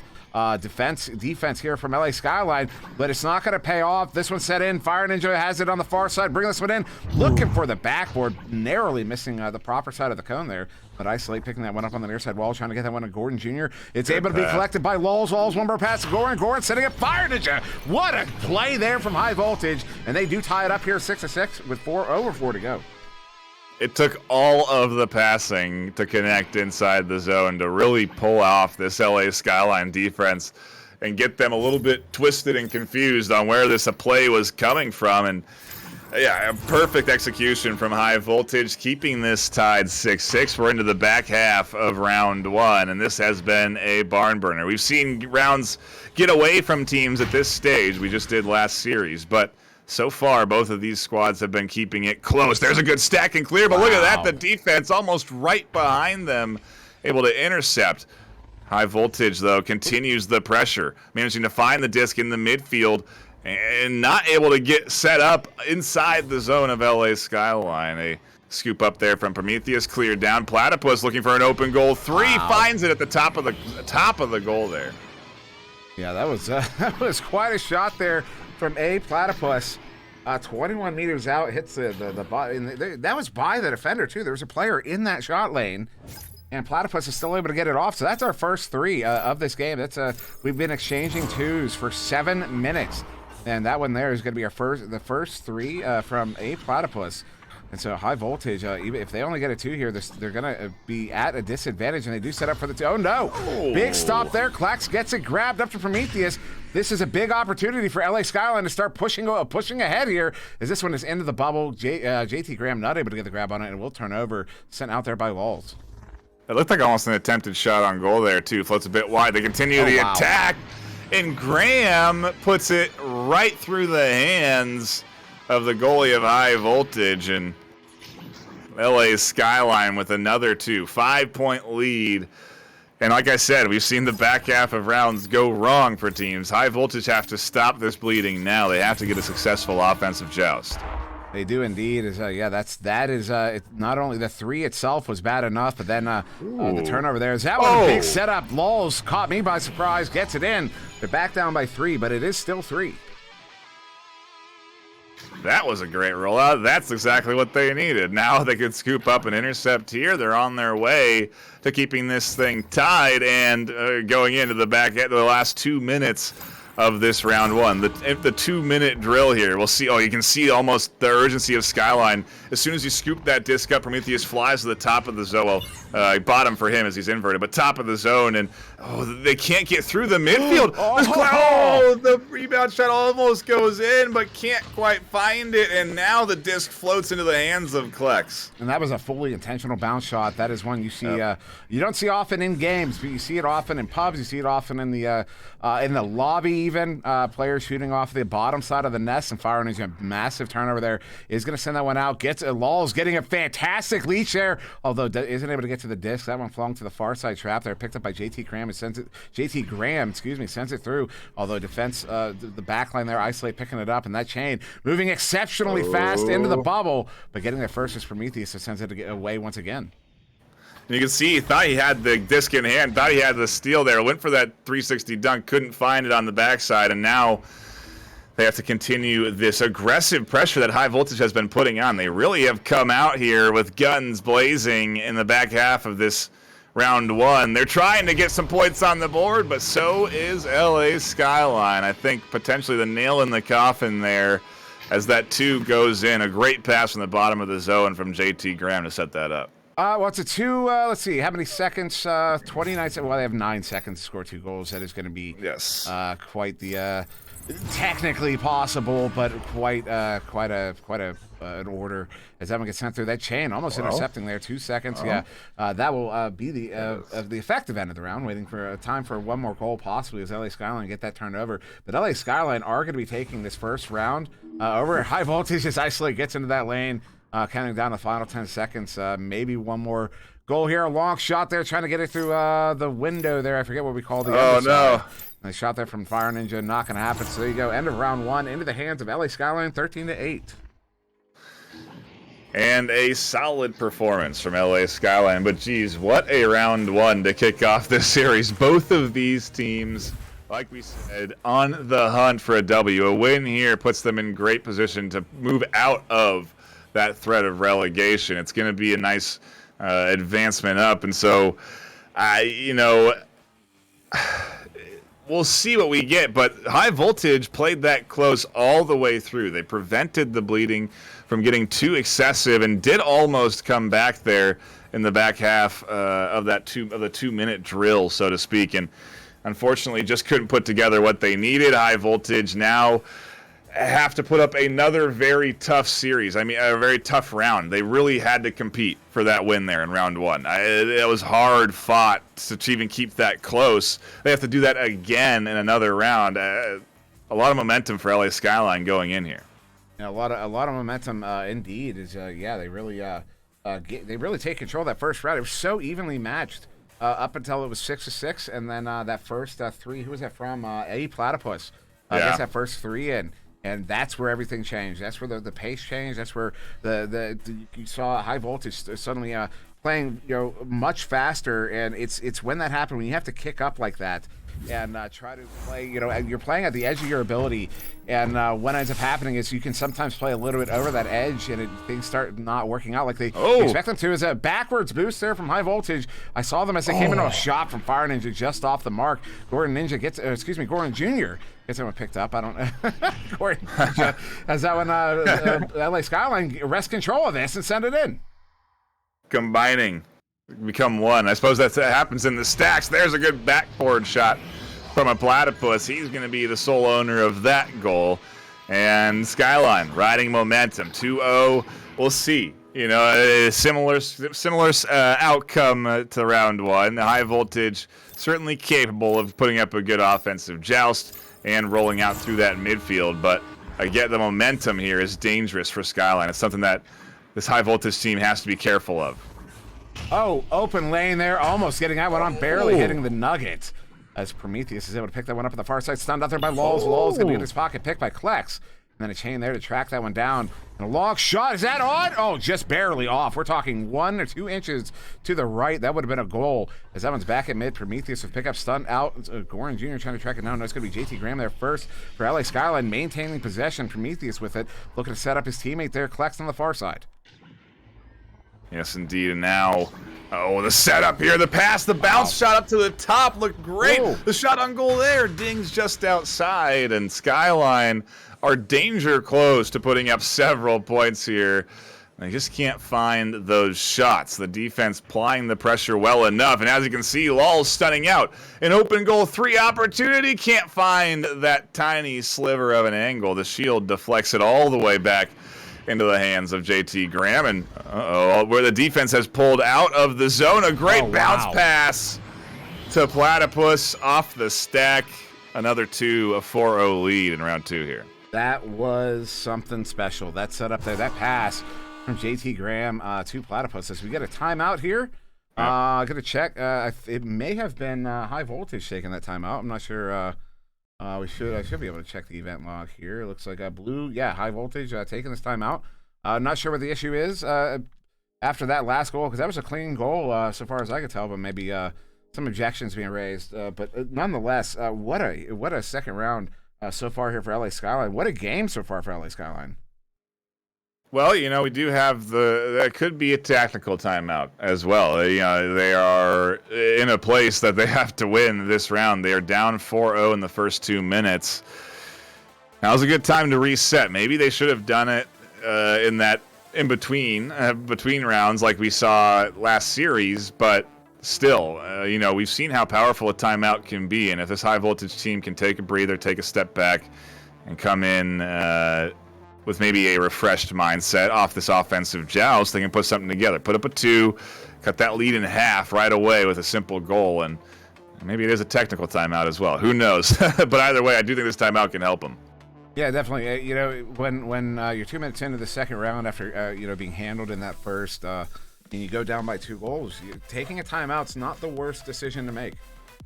defense here from LA Skyline, but it's not going to pay off. This one set in. Fire Ninja has it on the far side. Bring this one in. Looking for the backboard, narrowly missing the proper side of the cone there. But Isolate picking that one up on the near side wall, trying to get that one to Gordon Jr. It's able to be collected by Lulz. Lulz, one more pass to Goran. Goran setting up Fire Ninja. What a play there from high voltage. And they do tie it up here 6-6 with over 4 to go. It took all of the passing to connect inside the zone to really pull off this LA Skyline defense and get them a little bit twisted and confused on where this play was coming from. And yeah, a perfect execution from high voltage, keeping this tied 6-6. We're into the back half of round 1, and this has been a barn burner. We've seen rounds get away from teams at this stage. We just did last series, but so far, both of these squads have been keeping it close. There's a good stack and clear, but look at that. The defense almost right behind them, able to intercept. High voltage, though, continues the pressure, managing to find the disc in the midfield and not able to get set up inside the zone of LA Skyline. A scoop up there from Prometheus, cleared down. Platypus looking for an open goal. 3 finds it at the top of the goal there. Yeah, that was quite a shot there from Platypus. 21 meters out, hits the body. That was by the defender too. There was a player in that shot lane, and Platypus is still able to get it off. So that's our first 3 of this game. We've been exchanging 2s for 7 minutes, and that one there is going to be the first 3 from Platypus. And so high voltage, even if they only get a 2 here, they're going to be at a disadvantage, and they do set up for the 2. Oh, no. Oh. Big stop there. Klex gets it grabbed up to Prometheus. This is a big opportunity for LA Skyline to start pushing ahead here, as this one is into the bubble. JT Graham not able to get the grab on it, and will turn over, sent out there by Lulz. It looked like almost an attempted shot on goal there, too. Floats a bit wide. They continue the attack, and Graham puts it right through the hands of the goalie of high voltage, and LA Skyline with another 2. 5-point lead. And like I said, we've seen the back half of rounds go wrong for teams. High voltage have to stop this bleeding now. They have to get a successful offensive joust. They do indeed. That is not only the 3 itself was bad enough, but then the turnover there is that one. Big setup. Lulz caught me by surprise, gets it in. They're back down by 3, but it is still 3. That was a great rollout. That's exactly what they needed. Now they could scoop up an intercept here. They're on their way to keeping this thing tied and going into the last 2 minutes of this round 1. The 2-minute drill here. We'll see. Oh, you can see almost the urgency of Skyline. As soon as you scoop that disc up, Prometheus flies to the top of the zone. Well, bottom for him as he's inverted, but top of the zone, and they can't get through the midfield. The rebound shot almost goes in, but can't quite find it, and now the disc floats into the hands of Klex. And that was a fully intentional bounce shot. That is one you see. You don't see often in games, but you see it often in pubs. You see it often in the lobby, even players shooting off the bottom side of the nest and firing. A massive turnover there is going to send that one out. Gets Lulz getting a fantastic leash there, although isn't able to get get to the disc. That one flung to the far side trap there, picked up by JT Graham and sends it through. Although defense, the back line there, isolate picking it up, and that chain moving exceptionally fast into the bubble, but getting there first is Prometheus, that sends it away once again. And you can see he thought he had the disc in hand, thought he had the steal there, went for that 360 dunk, couldn't find it on the backside, and now they have to continue this aggressive pressure that High Voltage has been putting on. They really have come out here with guns blazing in the back half of this round one. They're trying to get some points on the board, but so is LA Skyline. I think potentially the nail in the coffin there as that 2 goes in. A great pass from the bottom of the zone from JT Graham to set that up. Well, it's a 2, let's see, how many seconds? 29 seconds. Well, they have 9 seconds to score 2 goals. That is going to be quite the technically possible, but quite an order as that one gets sent through that chain, almost intercepting there. 2 seconds. That will be the effective end of the round, waiting for a time for one more goal possibly as LA Skyline get that turned over. But LA Skyline are going to be taking this first round over. High Voltage as Isolate gets into that lane, counting down the final 10 seconds. Maybe one more goal here. A long shot there, trying to get it through the window there. I forget what we call the other side. Nice shot there from Fire Ninja, not going to happen. So there you go, end of round one, into the hands of LA Skyline, 13-8. And a solid performance from LA Skyline. But geez, what a round one to kick off this series. Both of these teams, like we said, on the hunt for a W. A win here puts them in great position to move out of that threat of relegation. It's going to be a nice advancement up. And so, we'll see what we get, but High Voltage played that close all the way through. They prevented the bleeding from getting too excessive and did almost come back there in the back half of the 2-minute drill, so to speak, and unfortunately just couldn't put together what they needed. High Voltage now have to put up another very tough series. I mean, a very tough round. They really had to compete for that win there in round one. It was hard fought to even keep that close. They have to do that again in another round. A lot of momentum for LA Skyline going in here. Yeah, a lot of momentum indeed. Is they really take control of that first round. It was so evenly matched up until it was 6-6, and then that first 3. Who was that from? A Platypus. I guess that first 3 and that's where everything changed. That's where the pace changed. That's where you saw High Voltage suddenly playing much faster. And it's when that happened, when you have to kick up like that and try to play. You're playing at the edge of your ability. And what ends up happening is you can sometimes play a little bit over that edge, and things start not working out like they expect them to. Is a backwards boost there from High Voltage. I saw them as they came into a shot from Fire Ninja just off the mark. Gordon Jr. gets him picked up. I don't know. Gordon Ninja, as that one, LA Skyline wrest control of this and send it in. Combining, become one. I suppose that happens in the stacks. There's a good backboard shot from a Platypus. He's going to be the sole owner of that goal. And Skyline riding momentum. 2-0. We'll see. Similar outcome to round one. High Voltage certainly capable of putting up a good offensive joust and rolling out through that midfield. But again, the momentum here is dangerous for Skyline. It's something that this High Voltage team has to be careful of. Oh, open lane there. Almost getting that one on, barely hitting the nugget. As Prometheus is able to pick that one up on the far side. Stunned out there by Lulz. Lulz going to get his pocket picked by Klex. And then a chain there to track that one down. And a long shot. Is that on? Oh, just barely off. We're talking 1 or 2 inches to the right. That would have been a goal. As that one's back at mid. Prometheus with pickup stunned out. Goran Jr. trying to track it down. No, it's going to be JT Graham there first for LA Skyline, maintaining possession. Prometheus with it. Looking to set up his teammate there. Klex on the far side. Yes, indeed. And now, the setup here. The pass, the bounce shot up to the top looked great. Whoa. The shot on goal there dings just outside. And Skyline are danger close to putting up several points here. They just can't find those shots. The defense applying the pressure well enough. And as you can see, Lulz stunning out. An open goal 3 opportunity. Can't find that tiny sliver of an angle. The shield deflects it all the way back into the hands of JT Graham. And where the defense has pulled out of the zone. A great bounce pass to Platypus off the stack. Another 2, a 4-0 lead in round 2 here. That was something special. That setup there, that pass from JT Graham to Platypus. As we get a timeout here Gonna check. It may have been high voltage taking that timeout. I'm not sure. I should be able to check the event log here. It looks like blue. Yeah, high voltage taking this timeout. Not sure what the issue is after that last goal, because that was a clean goal so far as I could tell. But maybe some objections being raised. But nonetheless, what a second round so far here for LA Skyline. What a game so far for LA Skyline. Well, we do have that could be a tactical timeout as well. They are in a place that they have to win this round. They are down 4-0 in the first 2 minutes. Now's a good time to reset. Maybe they should have done it in between rounds like we saw last series, but still, we've seen how powerful a timeout can be, and if this high voltage team can take a breather, take a step back, and come in with maybe a refreshed mindset off this offensive joust, they can put something together. Put up a 2, cut that lead in half right away with a simple goal, and maybe it is a technical timeout as well. Who knows? But either way, I do think this timeout can help them. Yeah, definitely. When you're 2 minutes into the second round after being handled in that first, and you go down by 2 goals, taking a timeout's not the worst decision to make.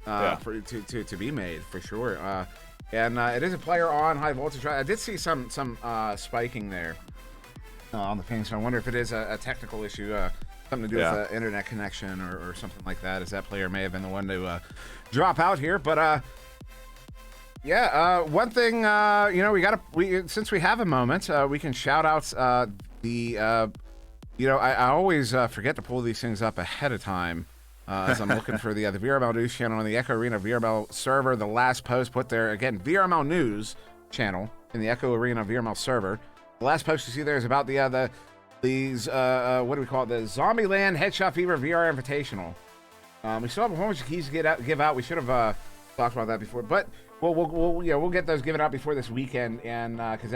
To be made for sure. And it is a player on high voltage. I did see some spiking there on the ping, so I wonder if it is a technical issue, something to do with internet connection or something like that, as that player may have been the one to drop out here. But one thing, since we have a moment, we can shout out I always forget to pull these things up ahead of time. As I'm looking for the VRML News channel on the Echo Arena VRML server. The last post put there, again, VRML News channel in the Echo Arena VRML server. The last post you see there is about these what do we call it? The Zombieland Headshot Fever VR Invitational. We still have a whole bunch of keys to give out. We should have talked about that before, but we'll get those given out before this weekend, and because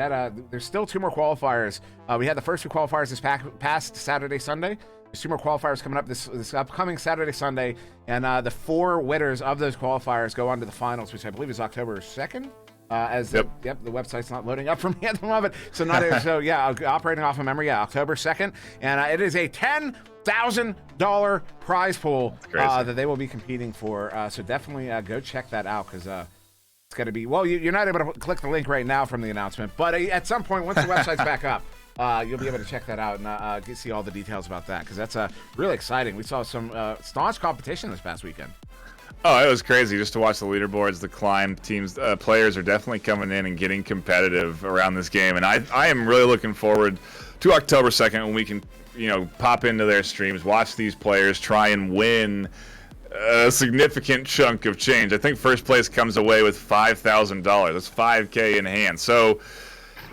there's still 2 more qualifiers. We had the first 2 qualifiers this past Saturday, Sunday. There's 2 more qualifiers coming up this upcoming Saturday, Sunday, and the 4 winners of those qualifiers go on to the finals, which I believe is October 2nd. The website's not loading up for me at the moment, so operating off of memory, October 2nd, and it is a $10,000 prize pool that they will be competing for. So definitely go check that out, because it's going to be you're not able to click the link right now from the announcement, but at some point once the website's back up. You'll be able to check that out and see all the details about that, because that's really exciting. We saw some staunch competition this past weekend. Oh, it was crazy just to watch the leaderboards, the climb. Teams, players are definitely coming in and getting competitive around this game, and I am really looking forward to October 2nd when we can pop into their streams, watch these players try and win a significant chunk of change. I think first place comes away with $5,000. That's $5K in hand. So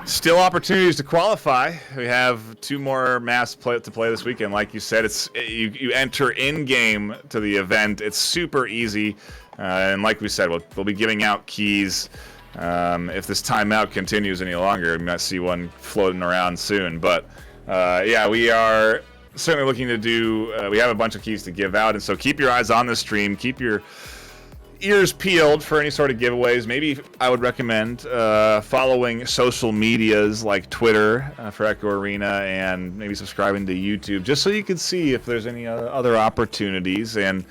still opportunities to qualify. We have 2 more maps to play this weekend. Like you said, you enter in-game to the event. It's super easy. And like we said, we'll be giving out keys. If this timeout continues any longer, we might see one floating around soon. But we are certainly looking to do, we have a bunch of keys to give out. And so keep your eyes on the stream. Keep your ears peeled for any sort of giveaways. Maybe I would recommend following social medias like Twitter for Echo Arena, and maybe subscribing to YouTube, just so you can see if there's any other opportunities. And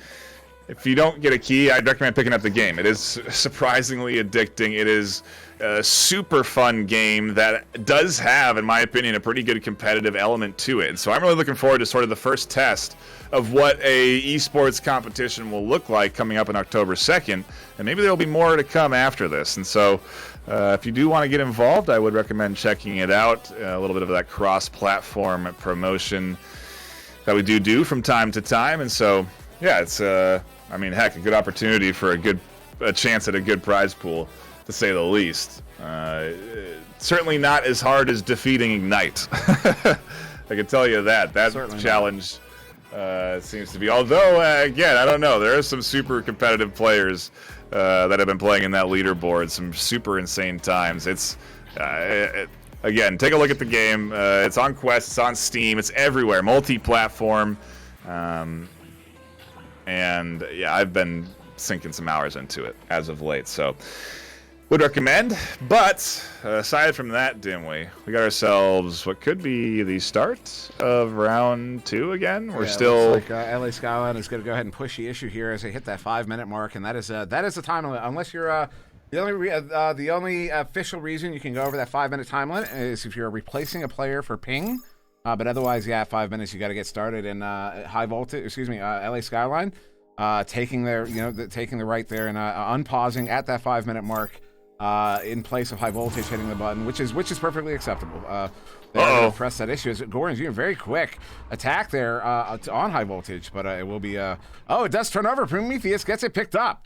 if you don't get a key, I'd recommend picking up the game. It is surprisingly addicting. It is a super fun game that does have, in my opinion, a pretty good competitive element to it. And so I'm really looking forward to sort of the first test of what a esports competition will look like coming up on October 2nd. And maybe there'll be more to come after this. And so if you do want to get involved, I would recommend checking it out. A little bit of that cross-platform promotion that we do from time to time. And so, it's a good opportunity for a chance at a good prize pool, to say the least. Certainly not as hard as defeating Ignite. I can tell you that. That certainly challenge seems to be. Although, again, I don't know. There are some super competitive players that have been playing in that leaderboard, some super insane times. It's, again, take a look at the game. It's on Quest, it's on Steam, it's everywhere, multi-platform. And I've been sinking some hours into it as of late. So would recommend. But aside from that, Dimwi, we got ourselves what could be the start of round 2 again. We're still looks like LA Skyline is going to go ahead and push the issue here as they hit that 5-minute mark, and that is the time limit. Unless you're the only official reason you can go over that 5-minute time limit is if you're replacing a player for ping. But otherwise, yeah, 5 minutes you got to get started in high voltage. Excuse me, LA Skyline, taking the right there and unpausing at that 5-minute mark in place of high voltage hitting the button, which is perfectly acceptable. Press that issue. Goran's doing very quick attack there on high voltage, but it will be. It does turn over. Prometheus gets it picked up.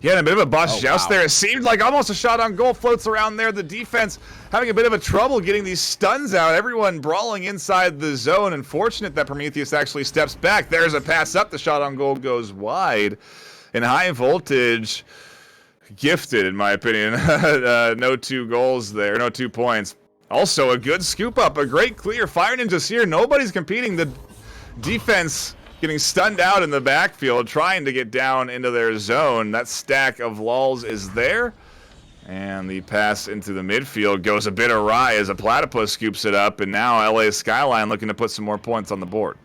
Yeah, and a bit of a boss joust there. It seemed like almost a shot on goal floats around there. The defense having a bit of a trouble getting these stuns out. Everyone brawling inside the zone. And fortunate that Prometheus actually steps back. There's a pass up. The shot on goal goes wide. And high voltage, gifted in my opinion. No 2 goals there. No 2 points. Also a good scoop up. A great clear. Fire Ninjas here. Nobody's competing. The defense getting stunned out in the backfield, trying to get down into their zone. That stack of lulls is there. And the pass into the midfield goes a bit awry as a Platypus scoops it up. And now LA Skyline looking to put some more points on the board.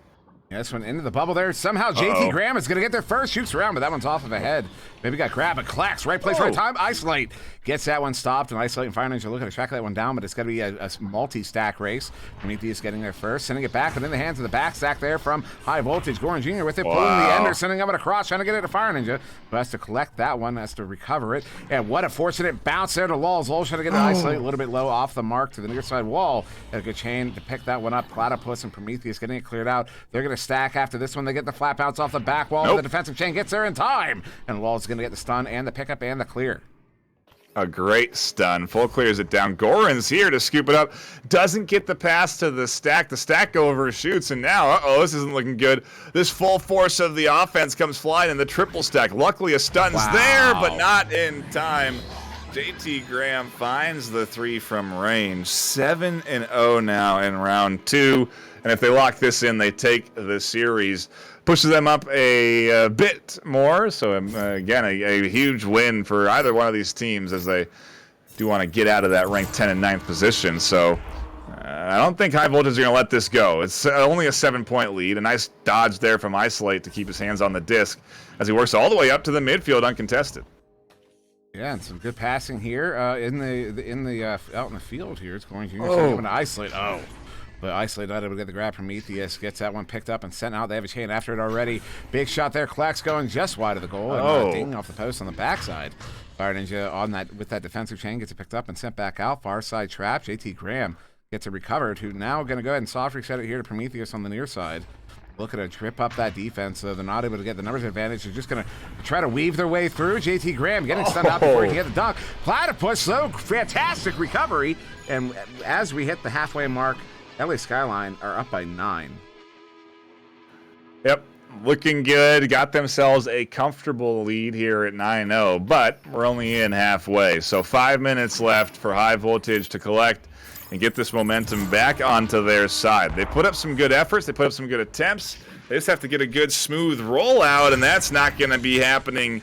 Yeah, this one into the bubble there. Somehow JT Graham is going to get there first. Shoots around, but that one's off of a head. Maybe got grabbed, but Clax, right place, right time. Isolate gets that one stopped, and Isolate and Fire Ninja looking to track that one down, but it's going to be a multi-stack race. Prometheus getting there first, sending it back, and in the hands of the back stack there from High Voltage. Goran Jr. with it, pulling the ender, sending up it across, trying to get it to Fire Ninja, who has to collect that one, has to recover it. And what a fortunate bounce there to Lulz. Lulz trying to get the Isolate a little bit low off the mark to the near side wall. Had a good chain to pick that one up. Platypus and Prometheus getting it cleared out. They're going to stack after this one. They get the flat bounce off the back wall. The defensive chain gets there in time, and Lulz is going to get the stun and the pickup and the clear. A great stun. Full clears it down. Goran's here to scoop it up. Doesn't get the pass to the stack. The stack overshoots, and now, this isn't looking good. This full force of the offense comes flying in the triple stack. Luckily, a stun's there, but not in time. JT Graham finds the 3 from range. 7-0 now in round 2. And if they lock this in, they take the series. Pushes them up a bit more. So, again, a huge win for either one of these teams as they do want to get out of that ranked 10 and 9th position. So, I don't think High Voltage is going to let this go. It's only a 7-point lead. A nice dodge there from Isolate to keep his hands on the disc as he works all the way up to the midfield uncontested. Yeah, and some good passing here out in the field here. It's going to Isolate. But Isolate not able to get the grab. Prometheus gets that one picked up and sent out. They have a chain after it already. Big shot there. Clax going just wide of the goal and dinging off the post on the backside. Fire Ninja on that with that defensive chain gets it picked up and sent back out. Far side trap. JT Graham gets it recovered. Who now going to go ahead and soft reset it here to Prometheus on the near side. Looking to trip up that defense, so they're not able to get the numbers advantage. They're just going to try to weave their way through. JT Graham getting stunned out before he can get the dunk. Platypus, fantastic recovery. And as we hit the halfway mark, LA Skyline are up by 9. Yep, looking good. Got themselves a comfortable lead here at 9-0, but we're only in halfway. So 5 minutes left for High Voltage to collect and get this momentum back onto their side. They put up some good efforts. They put up some good attempts. They just have to get a good, smooth rollout, and that's not going to be happening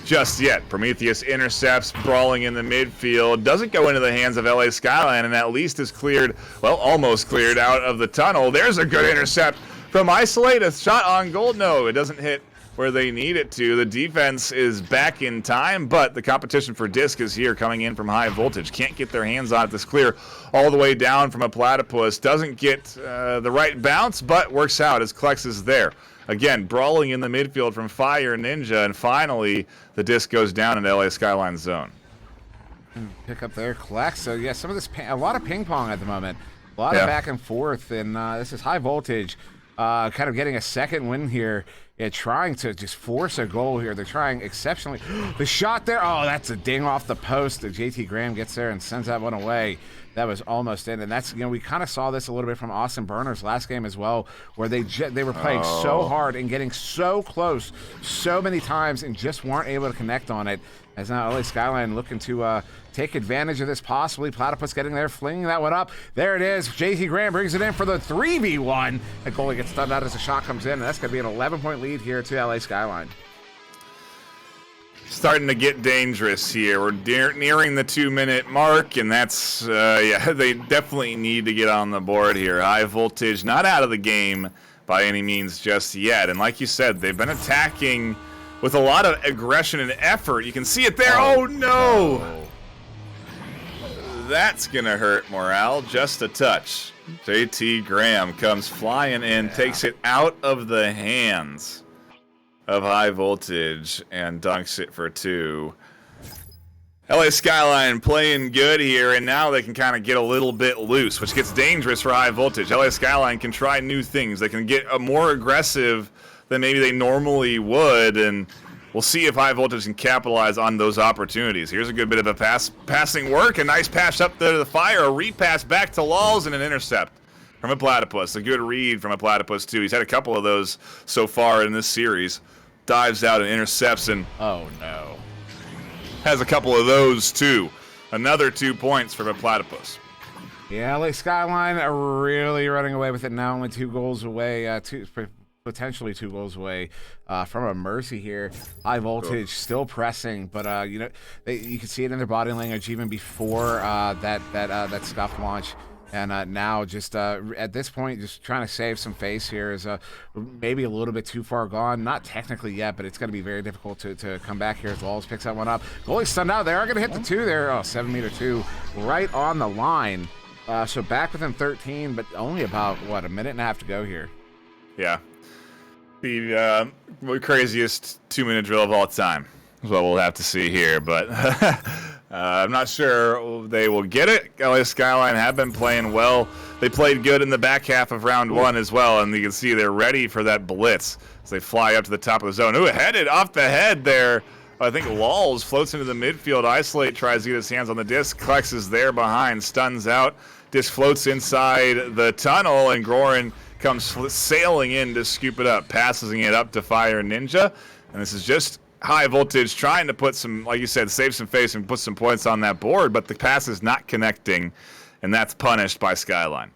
just yet. Prometheus intercepts, brawling in the midfield. Doesn't go into the hands of LA Skyline, and at least is cleared, well, almost cleared out of the tunnel. There's a good intercept from Isolate. A shot on goal. No, it doesn't hit where they need it to. The defense is back in time, but the competition for disc is here coming in from High Voltage. Can't get their hands on it. This clear all the way down from a Platypus. Doesn't get the right bounce, but works out as Klex is there. Again, brawling in the midfield from Fire Ninja, and finally the disc goes down into LA Skyline zone. Pick up there, Klex. So yeah, some of this, a lot of ping pong at the moment. A lot of back and forth, and this is High Voltage kind of getting a second win here. Trying to just force a goal here. They're trying exceptionally. The shot there, that's a ding off the post. JT Graham gets there and sends that one away. That was almost in, and that's, we kind of saw this a little bit from Austin Burners last game as well, where they were playing so hard and getting so close so many times and just weren't able to connect on it. As now LA Skyline looking to take advantage of this possibly. Platypus getting there, flinging that one up. There it is. JT Graham brings it in for the 3v1. The goalie gets stunned out as the shot comes in, and that's going to be an 11-point lead here to LA Skyline. starting to get dangerous here. We're nearing the 2-minute mark, and that's, yeah, they definitely need to get on the board here. High Voltage not out of the game by any means just yet. And like you said, they've been attacking with a lot of aggression and effort. You can see it there. Oh, no. That's going to hurt morale just a touch. JT Graham comes flying in, takes it out of the hands of High Voltage and dunks it for 2. LA Skyline playing good here, and now they can kind of get a little bit loose, which gets dangerous for High Voltage. LA Skyline can try new things. They can get more aggressive than maybe they normally would, and we'll see if High Voltage can capitalize on those opportunities. Here's a good bit of a passing work, a nice pass up there to the fire, a repass back to Lawls, and an intercept from a Platypus. A good read from a Platypus, too. He's had a couple of those so far in this series. Dives out and intercepts, and oh no, has a couple of those too. Another 2 points from a Platypus. Yeah, LA Skyline are really running away with it now. Only 2 goals away, potentially 2 goals away from a mercy here. High Voltage still pressing, but you know, you can see it in their body language even before that scuff launch. And now just at this point, just trying to save some face here is maybe a little bit too far gone. Not technically yet, but it's going to be very difficult to come back here as Walls picks that one up. Goalie stunned out. They are going to hit the 2 there. Oh, 7-meter 2 right on the line. So back within 13, but only about, what, a minute and a half to go here. Yeah. The craziest 2-minute drill of all time is what we'll have to see here, but I'm not sure they will get it. LA Skyline have been playing well. They played good in the back half of round 1 as well, and you can see they're ready for that blitz as they fly up to the top of the zone. Ooh, headed off the head there. I think Lawls floats into the midfield. Isolate tries to get his hands on the disc. Klex is there behind, stuns out. Disc floats inside the tunnel, and Goran comes sailing in to scoop it up, passing it up to Fire Ninja. And this is just High Voltage trying to put some, like you said, save some face and put some points on that board, but the pass is not connecting, and that's punished by Skyline.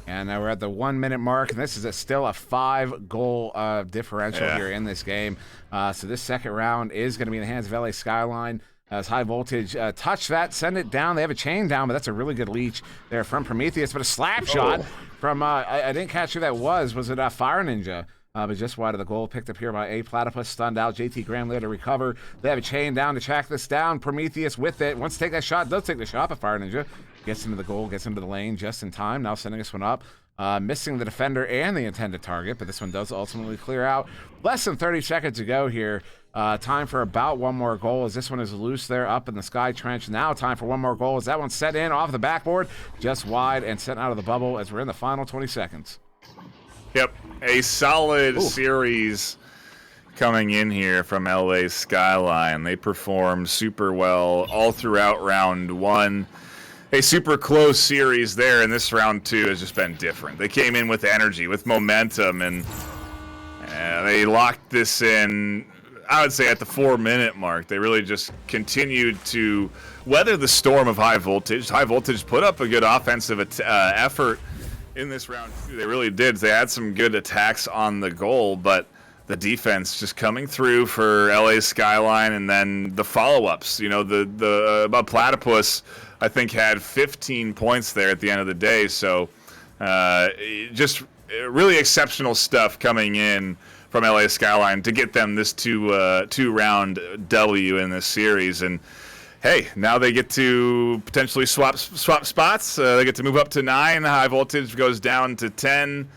And now we're at the 1-minute mark, and this is still a 5-goal differential here in this game. So this second round is going to be in the hands of LA Skyline. As High Voltage touch that, send it down. They have a chain down, but that's a really good leech there from Prometheus. But a slap shot from, I didn't catch who that was. Was it Fire Ninja? But just wide of the goal, picked up here by a Platypus, stunned out. JT Graham there to recover. They have a chain down to track this down. Prometheus with it. Wants to take that shot, does take the shot, but Fire Ninja gets into the goal, gets into the lane just in time. Now sending this one up. Missing the defender and the intended target, but this one does ultimately clear out. Less than 30 seconds to go here. Time for about 1 more goal as this one is loose there up in the sky trench. Now time for 1 more goal as that one's set in off the backboard, just wide and sent out of the bubble as we're in the final 20 seconds. Yep, a solid series coming in here from LA Skyline. They performed super well all throughout round 1. A super close series there, and this round 2 has just been different. They came in with energy, with momentum, and they locked this in, I would say, at the 4-minute mark. They really just continued to weather the storm of High Voltage. High Voltage put up a good offensive effort in this round 2. They really did. They had some good attacks on the goal, but the defense just coming through for LA Skyline, and then the follow-ups. You know, the Platypus, I think, had 15 points there at the end of the day. So just really exceptional stuff coming in from LA Skyline to get them this two-round W in this series. And hey, now they get to potentially swap spots. They get to move up to 9. High Voltage goes down to 10.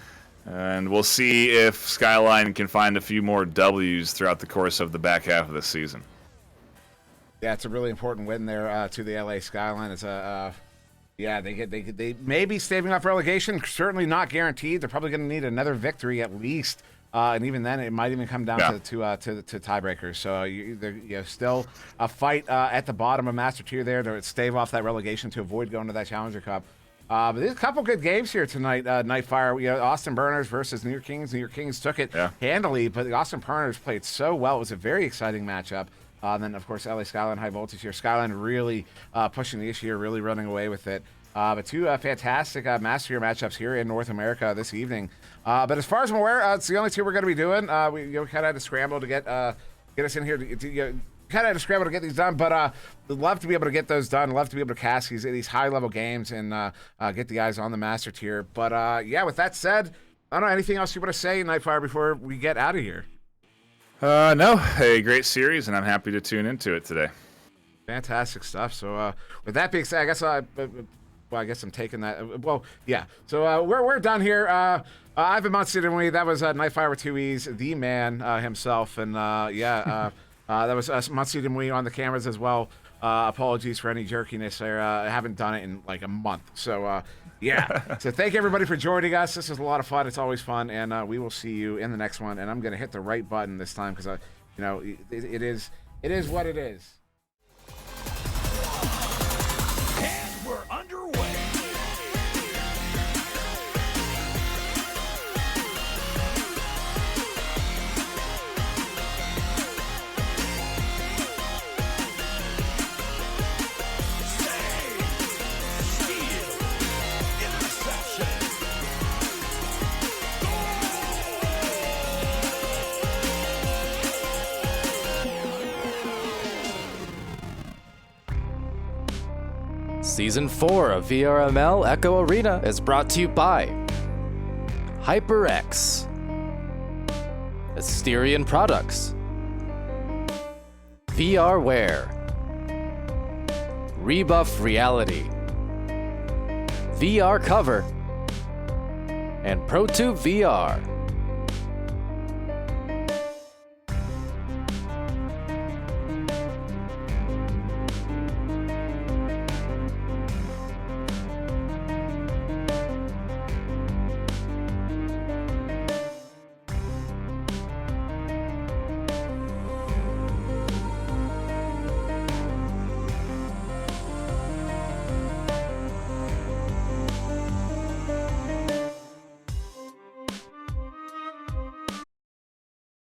And we'll see if Skyline can find a few more W's throughout the course of the back half of the season. Yeah, it's a really important win there to the LA Skyline. It's they may be staving off relegation. Certainly not guaranteed. They're probably going to need another victory at least, and even then, it might even come down to tiebreakers. So still a fight at the bottom of Master Tier there to stave off that relegation to avoid going to that Challenger Cup. But there's a couple good games here tonight. NightFiree, Austin Burners versus New York Kings. New York Kings took it handily, but the Austin Burners played so well. It was a very exciting matchup. Then, of course, LA Skyline High Voltage here. Skyline really pushing the issue here, really running away with it. But two fantastic Master Tier matchups here in North America this evening. But as far as I'm aware, it's the only two we're going to be doing. We kind of had to scramble to get us in here. kind of scramble to get these done, but love to be able to get those done. Love to be able to cast these high-level games and get the guys on the Master Tier. But yeah, with that said, I don't know, anything else you want to say, NightFiree, before we get out of here? No, a great series, and I'm happy to tune into it today. Fantastic stuff. So with that being said, I guess I guess I'm taking that. Well, yeah. So we're done here. I've been SirDimwi. That was NightFiree with 2 E's, the man himself, and yeah, that was SirDimwi on the cameras as well. Apologies for any jerkiness there. I haven't done it in like a month. So yeah. So thank everybody for joining us. This is a lot of fun. It's always fun, and we will see you in the next one. And I'm gonna hit the right button this time because you know, it is what it is. And we're underway. Season 4 of VRML Echo Arena is brought to you by HyperX, Asterion Products, VRware, Rebuff Reality, VR Cover, and ProTube VR.